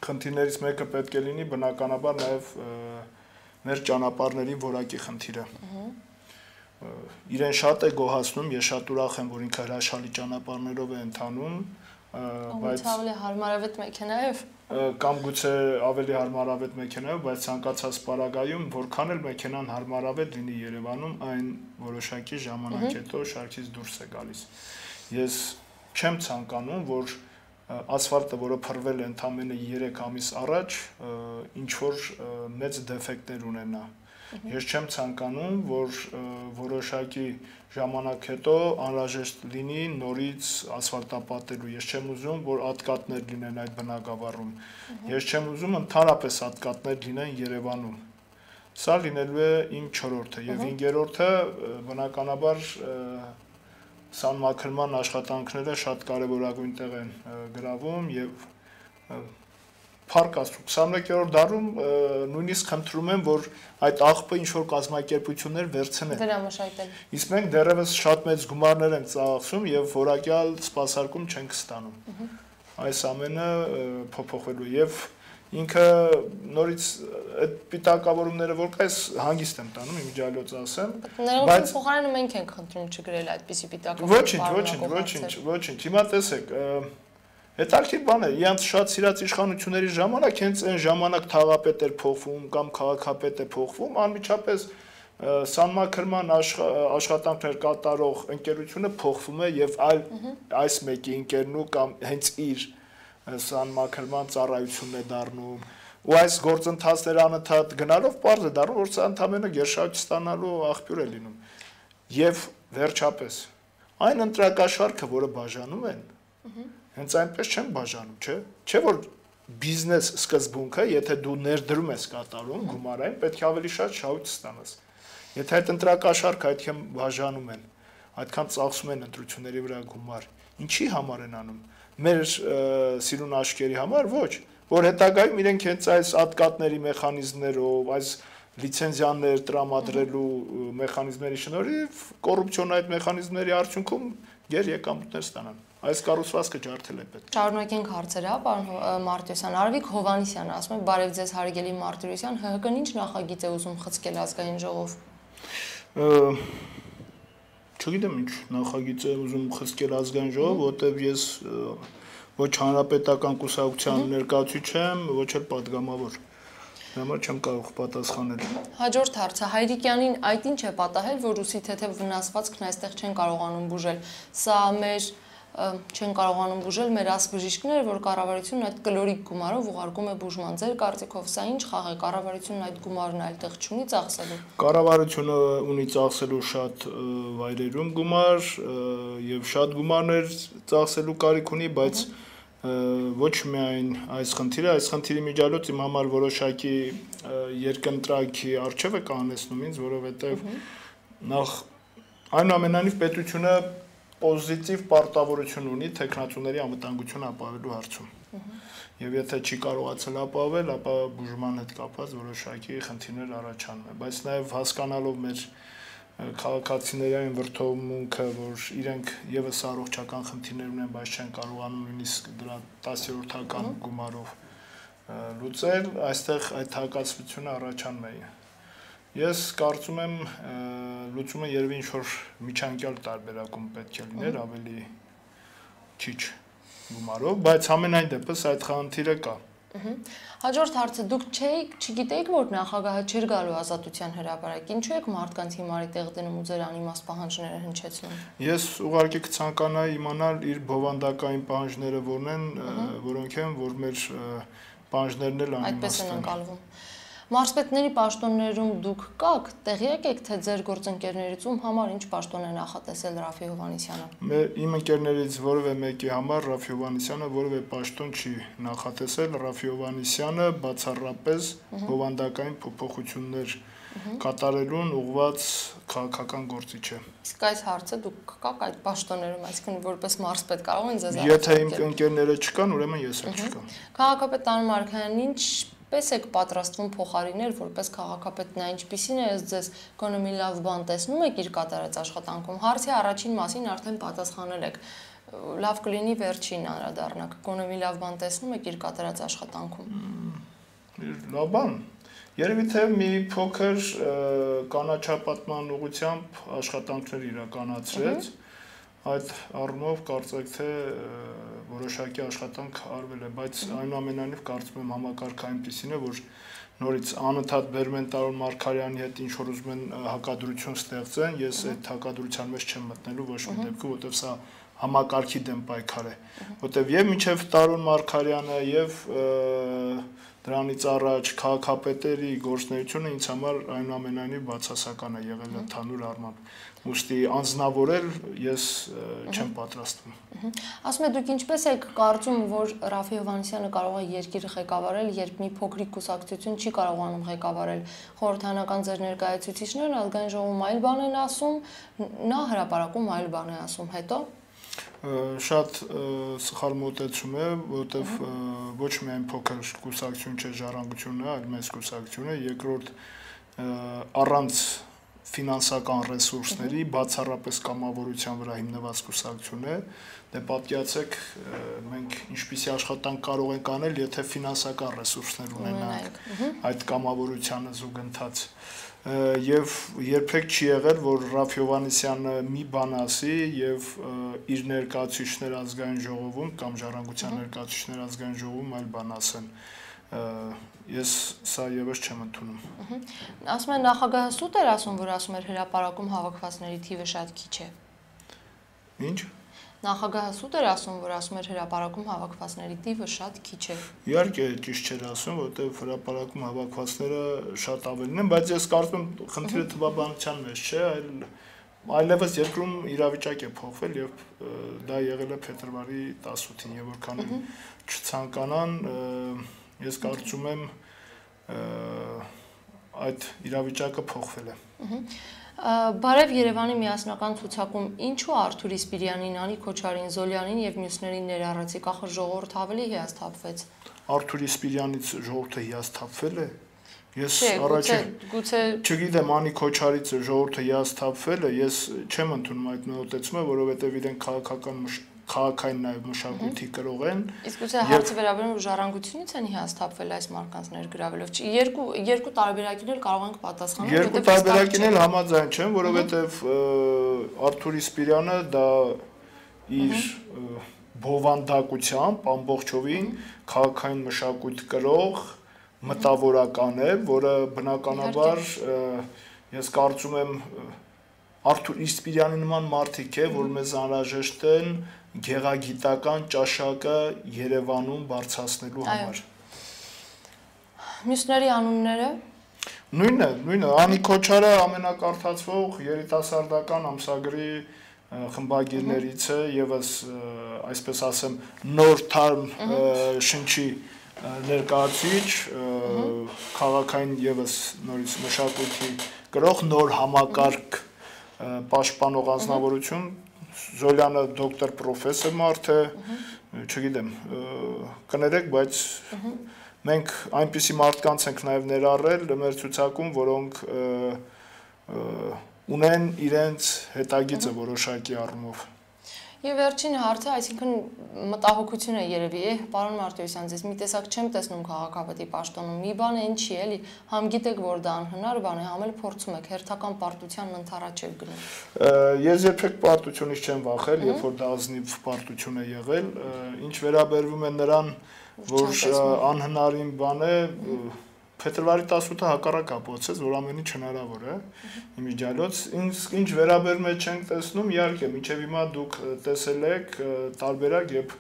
խնդիրներից մեկը պետք է լինի բնականաբար նաեւ մեր ճանապարհների որակի խնդիրը։ Իրեն շատ է գոհացնում, ես շատ ուրախ եմ, որ ինքը հրաշալի ճանապարհներով է ընթանում, բայց ավելի հարմարավետ մեքենայով կամ գուցե ավելի հարմարավետ մեքենայով, բայց ցանկացած պարագայում որքան էլ մեքենան հարմարավետ լինի Երևանում, այն որոշակի ժամանակ հետո շարքից դուրս է գալիս։ Ես չեմ ցանկանում, որ ասֆալտը, որը փռվել է ընդամենը 3 ամիս առաջ, ինչ որ մեծ դեֆեկտներ ունենա։ Ես չեմ ցանկանում, որ որոշակի ժամանակ հետո անհրաժեշտ լինի նորից ասֆալտապատելու։ Ես չեմ ուզում, որ ատկատներ լինեն այդ բնակավարում։ Ես չեմ ուզում ընդհանրապես ատկատներ լինեն Երևանում։ Սա լինելու է իմ 4-րդը եւ 5-րդը բնականաբար սանմաքրման աշխատանքները շատ կարևորագույն տեղ են գրավում եւ Փառք Աստծո 21-րդ դարում նույնիսկ խնդրում եմ, որ այդ աղբը ինչ որ կազմակերպություններ վերցնեն։ Դրամաշայտել։ Իսկ մենք դեռևս շատ մեծ գումարներ ենք ծախսում եւ որակյալ սպասարկում չենք ստանում։ Այս ամենը փոփոխվելու եւ ինքը նորից այդ պիտակավորումները որ կայս հանգիստ եմ տանում, իմիջիալոց ասեմ, բայց փոխարենը մենք ենք խնդրում չգրել այդպիսի պիտակավորում։ Ոչինչ, հիմա տեսեք, հետաքրքիր բան է, իրանց շատ սիրած իշխանությունների ժամանակ հենց այն ժամանակ թաղապետ էր փոխվում կամ քաղաքապետ է փոխվում, անմիջապես սանմաքրման աշխատանքներ կատարող ընկերությունը փոխվում է եւ այս մեկի ընկերն ու կամ հենց իր սանմաքրման ծառայությունն է դառնում ու այս գործընթացները անընդհատ գնալով պարզ է դառնում որ սա ընդհանրապես գերշահույթ ստանալու աղբյուր է լինում եւ վերջապես այն ընտրակաշարքը որը բաժանում են հենց այնպես չեն բաժանում չէ որ բիզնես սկզբունքը եթե դու ներդրում ես կատարում գումարային պետք է ավելի շատ շահույթ ստանաս եթե այդ ընտրակաշարքը այդքան բաժանում են այդքան ծախսում են ընտրությունների վրա գումար ինչի համար են անում մեր սիրուն աշկերի համար ոչ որ հետագայում իրենք հենց այս ատկատների մեխանիզմներով այս լիցենզիաներ տրամադրելու մեխանիզմների շնորհիվ կոռուպցիոն այդ մեխանիզմների արդյունքում գեր եկամուտներ ստանան այս կառուցվածքը ջարդել է պետք Շարունակենք հարցերը պարոն Մարտիրոսյան Արևիկ Հովհաննիսյանը ասում է բարև ձեզ հարգելի Մարտիրոսյան ՀՀԿ-ն ինչ նախագիծ է ուզում խցկել ազգային ժողով Չգիտեմ ինչ նախագիծ է ուզում խցկել ազգային ժողով, որտեղ ես ոչ հանրապետական կուսակցության ներկայացուցիչ եմ, ոչ էլ падգամավոր։ Դրա համար չեմ կարող պատասխանել։ Հաջորդ հարցը Հայրիկյանին այդ ինչ է պատահել, որ ռուսի թեթև վնասվածքն այստեղ չեն կարողանում բուժել։ Սա մեր չեն կարողանում բուժել մեր ասբժիշկները, որ կառավարությունն այդ կլորիկ գումարով ուղարկում է բուժման։ Ձեր կարծիքով սա ինչ խաղ է, կառավարությունն այդ գումարն այլտեղ չունի ծախսելու։ Կառավարությունը ունի ծախսելու շատ վայրերում գումար եւ շատ գումարներ ծախսելու կարիք ունի, բայց ոչ միայն այս խնդիրի միջալոց իմ համար որոշակի երկընտրակի արժեվ է կանեցնում ինձ, որովհետեւ նախ այնուամենայնիվ պետությունը պոզիտիվ պարտավորություն ունի տեխնատուների անվտանգությունը ապահովելու հարցում։ Եվ եթե չի կարողացել ապահովել, ապա բուժման հետ կապված որոշակի խնդիրներ առաջանում են, բայց նաև հասկանալով մեր քաղաքացիներին վրդովմունքը, որ իրենք եւս առողջական խնդիրներ ունեն, բայց չեն կարողանում նույնիսկ դրա 10-րդական գումարով լուծել, այստեղ այդ հակասությունը առաջանում է։ Ես կարծում եմ լուծումը երևի ինչ-որ միջանկյալ տարբերակում պետք է լիներ, ավելի քիչ գումարով, բայց ամենայն դեպս այդ խնդիրը կա։ Հաջորդ հարցը, դուք չգիտեիք, որ նախագահը չէր գալու ազատության հրապարակ, ինչու եք մարդկանց հիմարի տեղ դնում ու ձեր անիմաստ պահանջները հնչեցնում։ Ես ուղղակի կցանկանայի իմանալ իր բովանդակային պահանջները որն են, որոնք են, որ մեր պահանջներն էլ այդպես են ընկալվում։ Մարզպետների պաշտոններում դուք կաք, տեղյակ եք, թե ձեր գործընկերներից ում համար ինչ պաշտոն է նախատեսել Ռաֆի Հովհաննիսյանը։ Իմ ընկերներից որևէ մեկի համար Ռաֆի Հովհաննիսյանը որևէ պաշտոն չի նախատեսել, Ռաֆի Հովհաննիսյանը բացառապես բովանդակային փոփոխություններ կատարելուն ուղղված քաղաքական գործիչ է։ Իսկ այս հարցը դուք կաք այդ պաշտոններում, այսինքն որպես մարզպետ կարող են ձեզ Եթե իմ ընկերները չկան, ուրեմն ես էլ չկամ։ Քաղաքապետ Տան Մարգարյանին պես եք պատրաստվում փոխարինել որպես քաղաքապետ, նա ինչպիսին է ձեզ գոնե մի լավ բան տեսնում եք իր կատարած աշխատանքում։ Հարցի առաջին մասին արդեն պատասխանել եք։ Լավ կլինի վերջին անդրադառնաք։ Գոնե մի լավ բան տեսնում եք իր կատարած աշխատանքում։ Լավ բան։ Երևի թե մի փոքր կանաչապատման ուղղությամբ աշխատանքներ իրականացրեց։ Այդ առումով կարծեք թե որոշակի աշխատանք արվել է, բայց այնուամենայնիվ կարծում եմ համակարգը այնպիսին է, որ նորից անընդհատ բերում են Տարոն Մարգարյանի հետ ինչ որ ուզում են հակադրություն ստեղծեն, ես այդ հակադրության մեջ չեմ մտնելու ոչ մի դեպքում, որտեղ սա համակարգի դեմ պայքար է, որտեղ եւ մինչեւ Տարոն Մարգարյանը եւ դրանից առաջ քաղաքապետերի գործունեությունը ինձ համար այնուամենայնիվ բացասական է եղել ընդհանուր առմամբ։ Ուստի անձնավորել ես չեմ պատրաստվում։ Ասում եք դուք ինչպես եք կարծում, որ Ռաֆի Հովհաննիսյանը կարող է երկիրը ղեկավարել, երբ մի փոքրիկ կուսակցություն չի կարողանում ղեկավարել։ Խորհրդանական ձեր ներկայացուցիչներն ազգային ժողովում այլ բան են ասում, նա հրապարակում այլ բան է ասում, հետո շատ սխալ մոտեցում է, որտեվ ոչ միայն փոքր կուսակցություն չէ ժառանգությունը, այլ մեծ կուսակցությունը, երկրորդ առանց ֆինանսական ռեսուրսների բացառապես կամավորության վրա հիմնված կուսակցություն է, դե պատկերացեք մենք ինչպիսի աշխատանք կարող ենք անել, եթե ֆինանսական ռեսուրսներ ունենանք այդ կամավորությանը զուգընթաց եւ երբեք չի եղել, որ Ռաֆի Հովհաննիսյանը մի բան ասի եւ իր ներկայացուցիչներ ազգային ժողովում կամ ժառանգության ներկայացուցիչներ ազգային ժողովում այլ բան ասեն։ Ես սա եւս չեմ ընդունում։ Ասում են նախագահը սուտ էր ասում, որ ասում էր հրապարակում հավաքվածների թիվը շատ քիչ է։ Ինչ։ Նախագահը սուտ էր ասում, որ ասում էր հրապարակում հավաքվածների թիվը շատ քիչ է։ Իհարկե ճիշտ չէր ասում, որտեղ հրապարակում հավաքվածները շատ ավելին են, բայց ես կարծում եմ խնդիրը թվաբանության մեջ չէ, այլևս երկրում իրավիճակ է փոխվել եւ դա եղել է փետրվարի 18-ին եւ որքան չցանկանան, ես կարծում եմ այդ իրավիճակը փոխվել է։ Բարև Երևանի միասնական ցուցակում ինչու Արթուր Իսպիրյանին, Անի Քոչարին, Զոլյանին եւ մյուսներին ներառեցիք, ախր ժողովուրդ ավելի հիասթափվեց։ Արթուր Իսպիրյանից ժողովուրդը հիասթափվել է։ Ես գուցե չգիտեմ Անի Քոչարից ժողովուրդը հիասթափվել է, ես չեմ ընդունում այդ մոտեցումը, որովհետեւ իրենք քաղաքային նաև մշակույթի կրող են։ Իսկ գուցե հարցը վերաբերում ժառանգությունից են հիասթափվել այս մարկանց ներգրավելով։ Երկու տարբերակին էլ կարող ենք պատասխանել։ Երկու տարբերակին էլ համաձայն չեմ, որովհետև Արթուր Իսպիրյանը դա իր բովանդակությամբ ամբողջովին քաղաքային մշակույթ կրող մտավորական է, որը բնականաբար ես կարծում եմ Արթուր Իսպիրյանի նման մարդիկ է, որ մեզ անհրաժեշտ են գեղագիտական ճաշակը Երևանում բարձրացնելու համար։ Մյուսների անունները։ Նույնը, Անի Քոչարը ամենակարդացվող երիտասարդական ամսագրի խմբագիրներից է, եւս այսպես ասեմ, նոր թարմ շնչի ներկայացուցիչ, քաղաքային եւս նորից մշակույթի կրող նոր համակարգ պաշտպանող անձնավորություն, Զոլյանը դոկտոր պրոֆեսոր մարդ է, չգիտեմ, կներեք, բայց մենք այնպիսի մարդկանց ենք նաև ներառել մեր ցուցակում, որոնք ունեն իրենց հետագիծը որոշակի առումով։ Եվ վերջին հարցը, այսինքն մտահոգություն է երևի, պարոն Մարտիրոսյան, ձեզ մի տեսակ չեմ տեսնում քաղաքապետի պաշտոնում, մի բան է ինչի էլի, համ գիտեք, որ դա անհնար բան է, համ էլ փորձում եք, հերթական պարտության ընթառաջ եք գնում։ Ես երբեք պարտությունից չեմ վախել, երբ որ դա ազնիվ պարտություն է եղել, ինչ վերաբերվում է նրան, որ անհնարին բան է, Փետրվարի 18-ը հակառակ ապացուցեց, որ ամեն ինչ հնարավոր է իմիջիալոց, ինչ վերաբերում է չենք տեսնում, իհարկե, մինչև հիմա դուք տեսել եք տարբերակ, երբ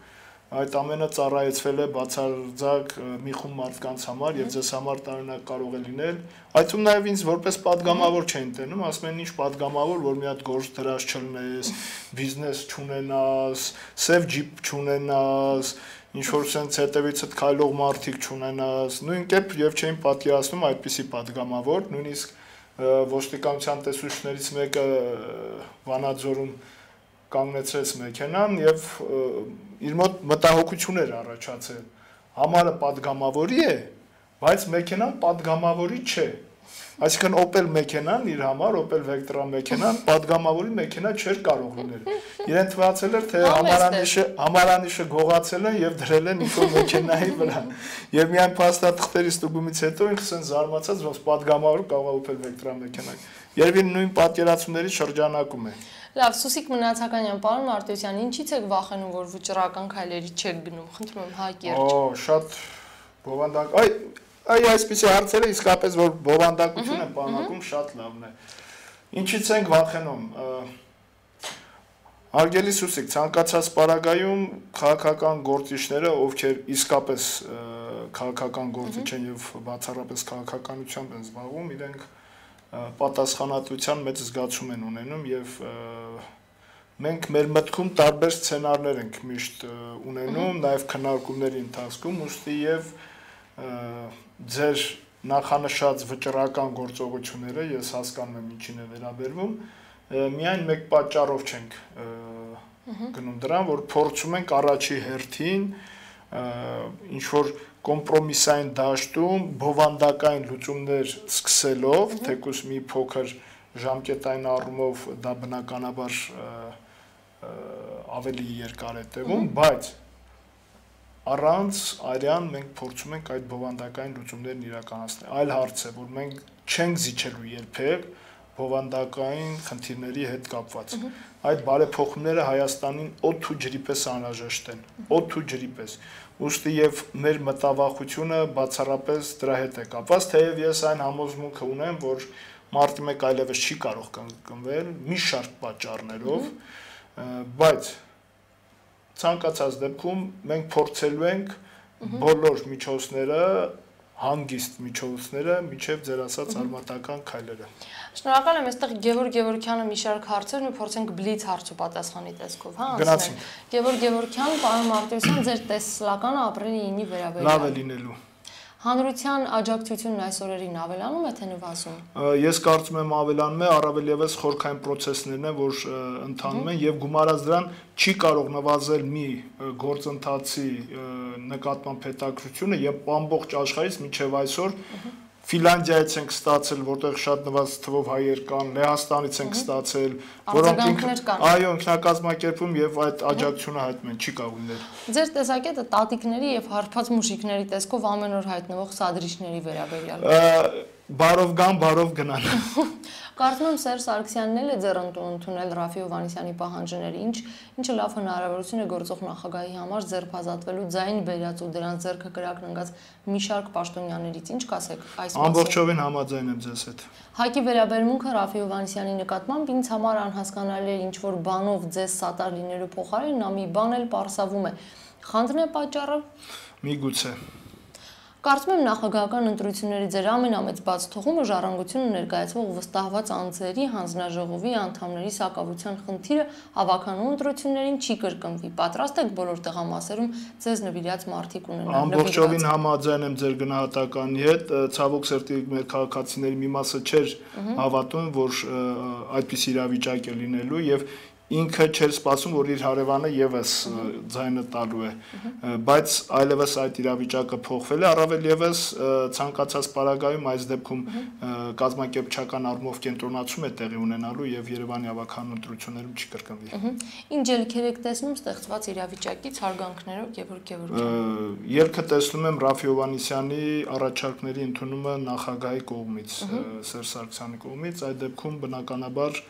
այդ ամենը ծառայեցվել է բացարձակ մի խումբ մարդկանց համար եւ ձեզ համար տարօրինակ կարող է լինել, այդում նաեւ ինձ որպես падգամավոր չեն տենում, ասում են ինչ падգամավոր, որ մի հատ գործ դրած չլնես, բիզնես չունենաս, սև ջիպ չունենաս, ինչ որ sense հետևիցդ քայլող մարդիկ չունենաս, նույն կերպ եւ չէին պատկերացնում այդպիսի падգամավոր, նույնիսկ ոստիկանության տեսուչներից մեկը Վանաձորում կանգնեցրեց մեքենան եւ իր մոտ մտահոգություն էր առաջացել։ Համարը падգամավորի է, բայց մեքենան падգամավորի չէ։ Այսինքն Opel մեքենան իր համար, Opel Vectra մեքենան падգամավորի մեքենա չէր կարող լինել։ Իրեն թվացել էր, թե համարանիշը գողացել են եւ դրել են ինչ-որ մեքենայի վրա։ Եվ միայն փաստաթղթերի ստուգումից հետո ինքս են զարմացած, որ падգամավոր կարող է Opel Vectra մեքենա։ Երևի նույն պատկերացումների շրջանակում է։ Լավ, Սուսիկ Մնացականյան, պարոն Մարտիրոսյան, ինչի՞ց եք վախենում, որ վճռական քայլերի չեք գնում։ Խնդրում եմ, հայ կերճ։ Շատ բովանդակ։ Այ այսպիսի հարցերը իսկապես որ բովանդակություն են բանակում շատ լավն է։ Ինչից ենք վախենում։ Հարգելի Սուսիկ, ցանկացած պարագայում քաղաքական գործիչները, ովքեր իսկապես քաղաքական գործիչ են եւ բացառապես քաղաքականությամբ են զբաղվում, իրենք պատասխանատվության մեծ զգացում են ունենում եւ մենք մեր մտքում տարբեր սցենարներ ենք միշտ ունենում, նաեւ քննարկումների ընթացքում, ուստի եւ ձեր նախանշած վճռական գործողությունները ես հասկանում եմ ինչին է վերաբերվում, միայն մեկ պատճառով չենք գնում դրան, որ փորձում ենք առաջի հերթին ինչ որ կոմպրոմիսային դաշտում բովանդակային լուծումներ սկսելով, թեկուզ մի փոքր ժամկետային առումով դա բնականաբար ավելի երկար է տևում, բայց առանց արյան մենք փորձում ենք այդ բովանդակային լուծումներն իրականացնել։ Այլ հարց է, որ մենք չենք զիջելու երբեք բովանդակային խնդիրների հետ կապված։ Այդ բարեփոխումները Հայաստանին օդ ու ջրի պես անհրաժեշտ են, օդ ու ջրի պես։ Ուստի եւ մեր մտավախությունը բացառապես դրա հետ է կապված, թեև ես այն համոզմունքը ունեմ, որ մարտի 1 այլևս չի կարող կնկնվել մի շարք պատճառներով, բայց ցանկացած դեպքում մենք փորձելու ենք բոլոր միջոցները, հանգիստ միջոցները, միջև ձեր ասած արմատական քայլերը։ Շնորհակալ եմ, այստեղ Գևորգ Գևորգյանը մի շարք հարցեր, մի փորձենք բլից հարց ու պատասխանի տեսքով, հա, անցնենք։ Գևորգ Գևորգյան, պարոն Մարտիրոսյան, ձեր տեսլականը ապրիլի 9-ի վերաբերյալ։ Լավ է լինելու։ Հանրության աջակցությունն այս օրերին ավելանում է թե նվազում։ Ես կարծում եմ ավելանում է, առավել եւս խորքային process-ներն են, որ ընթանում են եւ գումարած դրան չի կարող նվազել մի գործընթացի նկատմամբ հետաքրությունը եւ ամբողջ աշխարհից մինչեւ այսօր Ֆինլանդիայից ենք ստացել, որտեղ շատ նվազ թվով հայեր կան, Լեհաստանից ենք ստացել, որոնք այո, ինքնակազմակերպում եւ այդ աջակցությունը հայտնում են, չի կարող լինել։ Ձեր տեսակետը տատիկների եւ հարբած մուժիկների տեսքով ամեն օր հայտնվող սադրիչների վերաբերյալ։ Բարով գան, բարով գնան։ Կարծում եմ Սերժ Սարգսյանն էլ է ձեռնտու ընդունել Ռաֆի Հովհաննիսյանի պահանջները, ինչը լավ հնարավորություն է գործող նախագահի համար ձեռբազատվելու ձայն բերած ու դրան ձեռքը կրակննգած մի շարք պաշտոնյաներից, ինչ կասեք այս մասին։ Ամբողջովին համաձայն եմ ձեզ հետ։ Հայկի վերաբերմունքը Ռաֆի Հովհաննիսյանի նկատմամբ ինձ համար անհասկանալի է, ինչ որ բանով ձեզ սատար լինելու փոխարեն նա մի բան էլ պարսավում է։ Խանդն է պատճառը։ Միգուցե։ Կարծում եմ նախագահական ընտրությունների ձեր ամենամեծ բացթողումը ժառանգությունը ներկայացվող վստահված անձերի հանձնաժողովի անդամների սակավության խնդիրը հավաքանու ընտրություններին չի կրկնվի։ Պատրաստ եք բոլոր տեղամասերում ձեզ նվիրած մարդիկ ունենալ։ Ամբողջովին համաձայն եմ ձեր գնահատականի հետ, ցավոք սրտի մեր քաղաքացիների մի մասը չէր հավատում, որ այդպիսի իրավիճակ է լինելու եւ ինքը չէր սպասում, որ իր հարևանը եւս ձայնը տալու է, բայց այլևս այդ իրավիճակը փոխվել է, առավել եւս ցանկացած պարագայում այս դեպքում կազմակերպչական առումով կենտրոնացում է տեղի ունենալու եւ Երևանի ավականու ընտրություններում չի կրկնվի։ Ինչ ելքեր եք տեսնում ստեղծված իրավիճակից հարգանքներով Գևորգ Գևորգյան։ Ելքը տեսնում եմ Ռաֆի Հովհաննիսյանի առաջարկների ընդունումը նախագահի կողմից, Սերժ Սարգսյանի կողմից, այդ դեպքում բնականաբար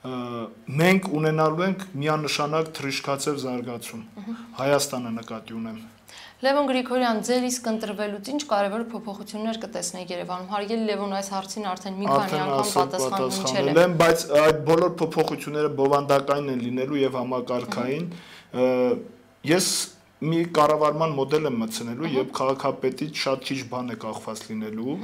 մենք ունենալու ենք միանշանակ թռիչքացավ զարգացում, Հայաստանը նկատի ունեմ։ Լևոն Գրիգորյան, ձեր իսկ ընտրվելուց ինչ կարևոր փոփոխություններ կտեսնեք Երևանում։ Հարգելի Լևոն, այս հարցին արդեն մի քանի անգամ պատասխանել եմ, բայց այդ բոլոր փոփոխությունները բովանդակային են լինելու եւ համակարգային։ Ես մի կառավարման մոդել եմ մտցնելու եւ քաղաքապետից շատ քիչ բան է կախված լինելու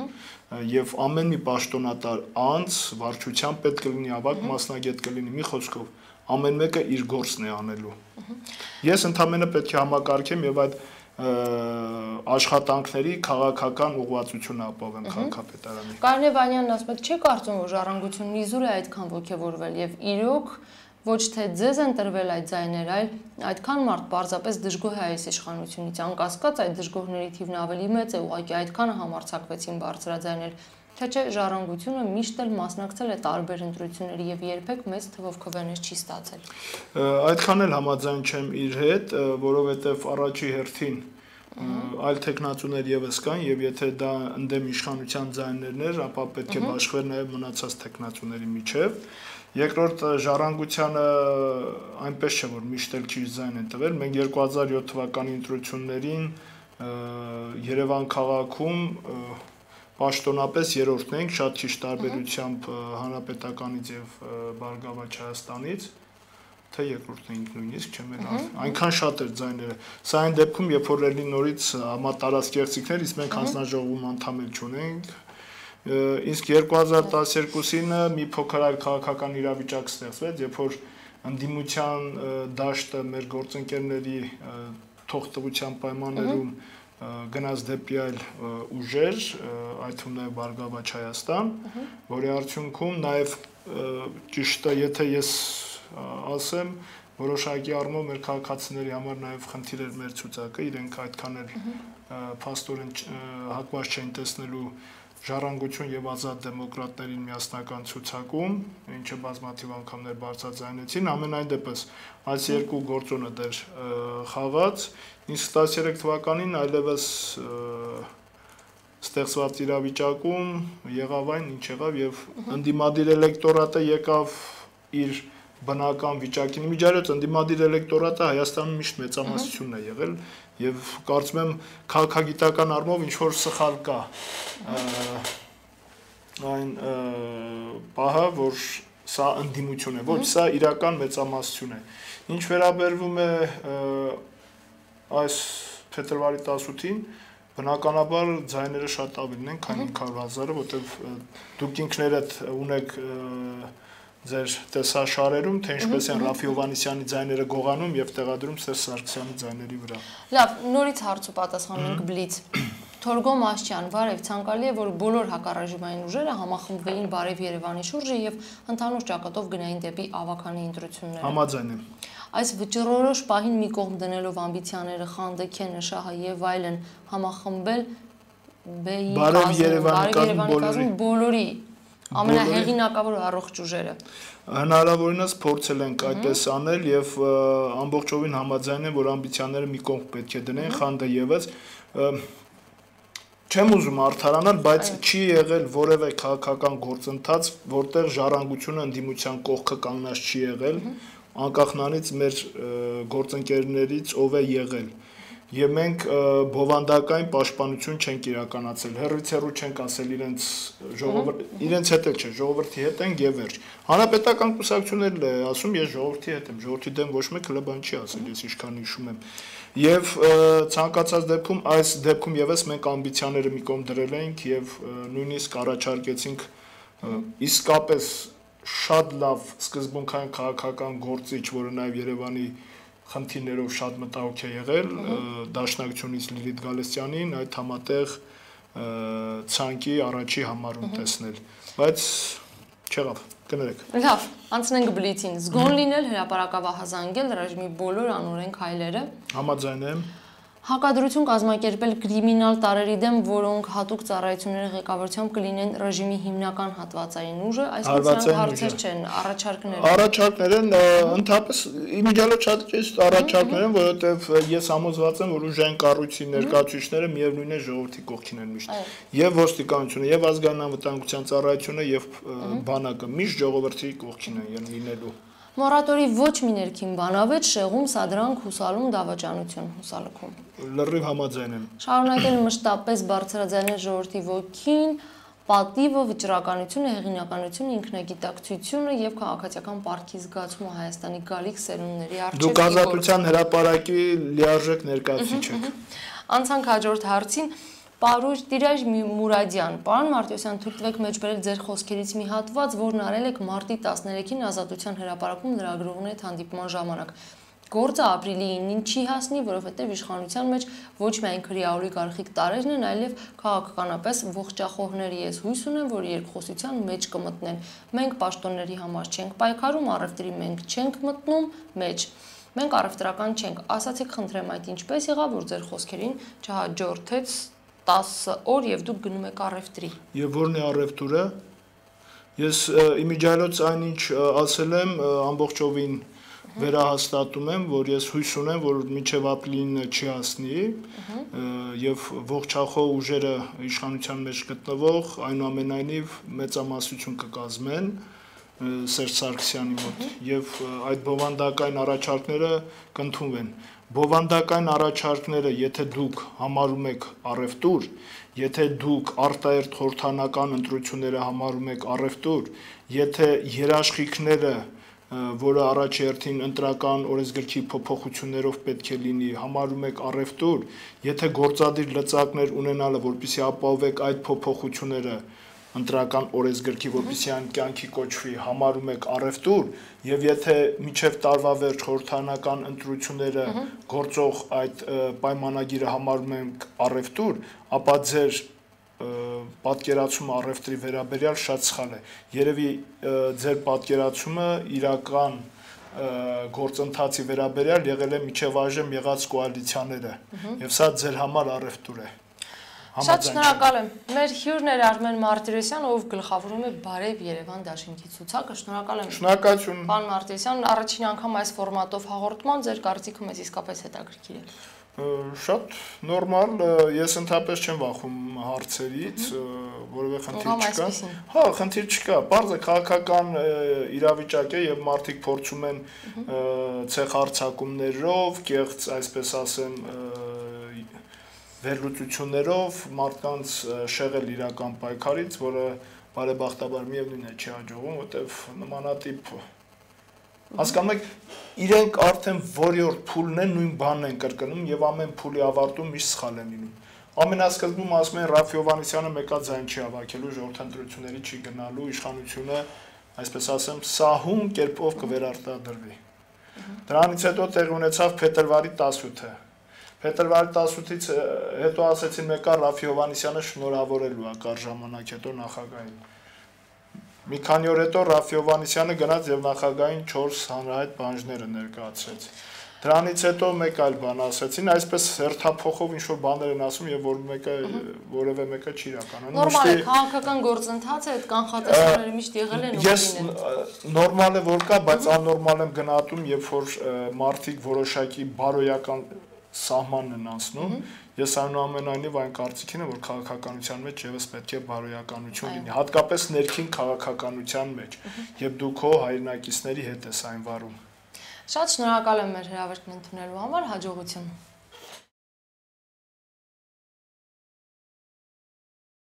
եւ ամեն մի պաշտոնատար անձ վարչության պետք է լինի, ավագ մասնագետ կլինի, մի խոսքով ամեն մեկը իր գործն է անելու։ Ես ընդհանրապես պետք է համակարգեմ եւ այդ աշխատանքների քաղաքական ուղղվածությունը ապավեմ քաղաքապետարանի։ Կարինե Վանյանն ասում է, չէ՞ կարծում, որ ժառանգությունն իզուր է այդքան ողջևորվել եւ իրոք ոչ թե ձեզ են տրվել այդ ձայները, այլ այդքան մարդ պարզապես դժգոհ է այս իշխանությունից, անկասկած այդ դժգոհների թիվն ավելի մեծ է, ուղղակի այդքանը համարձակվեցին բարձրաձայնել, թե ժառանգությունը միշտ էլ մասնակցել է տարբեր ընտրությունների եւ երբեք մեծ թվով քվեներ չի ստացել։ Այդքան էլ համաձայն չեմ իր հետ, որովհետեւ առաջի հերթին այլ տեխնացուներ եւս կան եւ եթե դա ընդդեմ իշխանության ձայներն էր, ապա պետք է բաշխվեր նաեւ մնացած տեխնացուների միջև։ Երկրորդ ժառանգությանը այնպես չէ որ միշտ էլ քիչ ձայն են տվել։ Մենք 2007 թվականի ընտրություններին Երևան քաղաքում պաշտոնապես երրորդն ենք, շատ քիչ տարբերությամբ հանրապետականից եւ Բարգավաճ Հայաստանից, թե երկրորդն ենք նույնիսկ չեմ էլ այնքան շատ էր ձայները։ Սա այն դեպքում, երբ որ էլի նորից համատարած կեղծիքներ, իսկ մենք հանձնաժողովում անդամ էլ չունենք, իսկ 2012-ին մի փոքր այլ քաղաքական իրավիճակ ստեղծվեց, երբ որ ընդդիմության դաշտը մեր գործընկերների թողտվության պայմաններում գնաց դեպի այլ ուժեր, այդ թվում նաև Բարգավաճ Հայաստան, որի արդյունքում նաև ճիշտ է, եթե ես ասեմ, որոշակի առումով մեր քաղաքացիների համար նաև խնդիր էր մեր ցուցակը, իրենք այդքան էլ փաստորեն հակված չեն տեսնելու ժառանգություն եւ ազատ դեմոկրատներին միասնական ցուցակում, ինչը բազմաթիվ անգամներ բարձրաձայնեցին, ամենայն դեպս այս երկու գործոնը դեր խաղաց, 2013 թվականին այլևս ստեղծված իրավիճակում եղավ այն, ինչ եղավ եւ ընդդիմադիր էլեկտորատը եկավ իր բնական վիճակին միջարից ընդդիմադիր էլեկտորատը Հայաստանում միշտ մեծամասնությունն է եղել եւ կարծում եմ քաղաքագիտական առումով ինչ որ սխալ կա այն պահը որ սա ընդդիմություն է ոչ սա իրական մեծամասնություն է ինչ վերաբերվում է այս փետրվարի 18-ին բնականաբար ձայները շատ ավելին են քան 500,000-ը որտեվ դուք ինքներդ ունեք ձեր տեսաշարերում, թե ինչպես են Ռաֆի Հովհաննիսյանի ձայները գողանում եւ տեղադրում Սերժ Սարգսյանի ձայների վրա։ Լավ, նորից հարց ու պատասխանենք բլից։ Թորգոմ Աշճյան, բարև, ցանկալի է, որ բոլոր հակառեժիմային ուժերը համախմբվեին Բարև Երևանի շուրջը եւ ընդհանուր ճակատով գնային դեպի ավականի ընտրությունները։ Համաձայն եմ։ Այս վճռորոշ պահին մի կողմ դնելով ամբիցիաները, Խանդեքենը, Շահը եւ այլն համախմբել Բարև Երևանի բոլորի ամենահեղինակավոր առողջ ուժերը։ Հնարավորինս փորձել ենք այդպես անել եւ ամբողջովին համաձայն եմ, որ ամբիցիաները մի կողմ պետք է դնեն, Խանդը եւս չեմ ուզում արդարանալ, բայց չի եղել որևէ քաղաքական գործընթաց, որտեղ ժառանգությունը ընդդիմության կողքը կանգնած չի եղել, անկախ նրանից մեր գործընկերներից ով է եղել։ Եվ մենք բովանդակային պաշտպանություն չենք իրականացել, հեռվից հեռու չենք ասել իրենց հետ էլ չէ, ժողովրդի հետ ենք եւ վերջ։ Հանրապետական կուսակցություններն է ասում, ես ժողովրդի հետ եմ, ժողովրդի դեմ ոչ մեկ հլը չի ասել, ես ինչքան հիշում եմ։ Եվ ցանկացած դեպքում այս դեպքում եւս մենք ամբիցիաները մի կողմ դրել ենք եւ նույնիսկ առաջարկեցինք իսկապես շատ լավ սկզբունքային քաղաքական գործիչ, որը նաեւ Երևանի խնդիրներով շատ մտահոգ է եղել Դաշնակցությունից Լիլիթ Գալստյանին այդ համատեղ ցանկի առաջի համարում տեսնել, բայց չեղավ։ Կներեք։ Լավ, անցնենք բլիցին։ Զգոն լինել հրապարակավահազանգել ռեժիմի բոլոր անօրեն քայլերը։ Համաձայն եմ։ Հակադրություն կազմակերպել կրիմինալ տարրերի դեմ, որոնք հատուկ ծառայությունների ղեկավարությամբ կլինեն ռեժիմի հիմնական հատվածային ուժը, այսինքն սրանք հարցեր չեն, առաջարկներ են։ Առաջարկներ են, ընդհանրապես իմիջիալոց շատ ճիշտ առաջարկներ են, որովհետև ես համոզված եմ, որ ուժային կառույցի ներկայացուցիչները միևնույն է ժողովրդի կողքին են միշտ։ Եվ ոստիկանությունը, եւ ազգային անվտանգության ծառայությունը, եւ բանակը միշտ ժողովրդի կողքին են լինելու։ Մորատորի ոչ մի ներքին բանավեճ, շեղում, սադրանք, հուսալում, դավաճանություն, հուսալքում։ Լրիվ համաձայն եմ։ Շարունակել մշտապես բարձրաձայնել ժողովրդի ոգին, պատիվը, վճռականությունը, հեղինակությունը, ինքնագիտակցությունը եւ քաղաքացիական պարտքի զգացումը Հայաստանի գալիք սերունդների առջեւ։ Դուք ազատության հրապարակի լիարժեք ներկայացուցիչ եք։ Անցանք հաջորդ հարցին։ Պարուժ Տիրաժ Մուրադյան, պարոն Մարտիրոսյան, թույլտվեք մեջբերել ձեր խոսքերից մի հատված, որն արել եք մարտի 13-ին Ազատության հրապարակում լրագրողների հետ հանդիպման ժամանակ։ Գործը ապրիլի 9-ին չի հասնի, որովհետև իշխանության մեջ ոչ միայն քրեաուլի գարխիկ տարերն են, այլև քաղաքականապես ողջախոհների ես հույս ունեմ, որ երկխոսության մեջ կմտնեն։ Մենք պաշտոնների համար չենք պայքարում, առևտրի մենք չենք մտնում մեջ։ Մենք առևտրական չենք։ Ասացիք, խնդրեմ, այդ ինչպես եղավ, որ ձեր խոսքերին չհաջորդեց 10 օր եւ դուք գնում եք առևտրի։ Եվ որն է առևտուրը։ Ես իմիջիալոց այնինչ ասել եմ, ամբողջովին վերահաստատում եմ, որ ես հույս ունեմ, որ մինչև ապրիլին չի հասնի եւ ողջախոհ ուժերը իշխանության մեջ գտնվող այնուամենայնիվ մեծամասնություն կկազմեն Սերժ Սարգսյանի մոտ եւ այդ բովանդակային առաջարկները կընդունվեն։ Բովանդակային առաջարկները, եթե դուք համարում եք առևտուր, եթե դուք արտահերթ խորհրդանական ընտրությունները համարում եք առևտուր, եթե երաշխիքները, որը առաջ հերթին ընտրական օրենսգրքի փոփոխություններով պետք է լինի, համարում եք առևտուր, եթե գործադիր լծակներ ունենալը, որպեսզի ապահովեք այդ փոփոխությունները ընտրական օրենսգրքի, որպեսզի այն կյանքի կոչվի, համարում եք առևտուր, եւ եթե միջև տարվա վերջ խորհրդանական ընտրությունները գործող այդ պայմանագիրը համարում եք առևտուր, ապա ձեր պատկերացումը առևտրի վերաբերյալ շատ սխալ է։ Երևի ձեր պատկերացումը իրական գործընթացի վերաբերյալ եղել է միջև այժմ եղած կոալիցիաները, եւ սա ձեր համար առևտուր է։ Շատ շնորհակալ եմ։ Մեր հյուրն էր Արմեն Մարտիրոսյան, ով գլխավորում է Բարև Երևան դաշինքի ցուցակը։ Շնորհակալ եմ։ Շնորհակալություն։ Պարոն Մարտիրոսյան, առաջին անգամ այս ֆորմատով հաղորդման, ձեր կարծիքը մեզ իսկապես հետաքրքիր է։ Շատ նորմալ, ես ընդհանրապես չեմ վախում հարցերից, որովհետև խնդիր չկա։ Հա, խնդիր չկա, բարձր քաղաքական իրավիճակ է եւ մարդիկ փորձում են ցեխարձակումներով, կեղծ, այսպես ասեմ, վերլուծություններով մարդկանց շեղել իրական պայքարից, որը բարեբախտաբար միևնույն է չի հաջողվում, որտեվ նմանատիպ հասկանում եք, իրենք արդեն որյորդ փուլն են, նույն բանն են կրկնում եւ ամեն փուլի ավարտում միշտ սխալ են լինում։ Ամենասկզբում ասում են Ռաֆի Հովհաննիսյանը մեկա ձայն չի հավաքելու, ժողովրդընտրությունների չի գնալու, իշխանությունը, այսպես ասեմ, սահուն կերպով կվերարտադրվի։ Դրանից հետո տեղի ունեցավ փետրվարի 18-ը։ Փետրվարի 18-ից հետո ասեցին մեկա Ռաֆի Հովհաննիսյանը շնորհավորելու ակար ժամանակ հետո նախագահին։ Մի քանի օր հետո Ռաֆի Հովհաննիսյանը գնաց եւ նախագահային 4 հանրահայտ բանջները ներկայացրեց։ Դրանից հետո մեկ այլ բան ասեցին, այսպես հերթափոխով ինչ որ բաներ են ասում եւ որ մեկը որևէ մեկը չի իրականում։ Նորմալ է, քաղաքական գործընթացը այդ կանխատեսումները միշտ եղել են ու լինեն։ Ես նորմալ է որ կա, բայց աննորմալ եմ գնահատում, երբ որ մարդիկ որոշակի բարոյական սահմանն են անցնում, ես այնուամենայնիվ այն կարծիքին եմ, որ քաղաքականության մեջ եւս պետք է բարոյականություն լինի, հատկապես ներքին քաղաքականության մեջ, եւ դու քո հայրենակիցների հետ ես այն վարում։ Շատ շնորհակալ եմ մեր հրավերն ընդունելու համար, հաջողություն։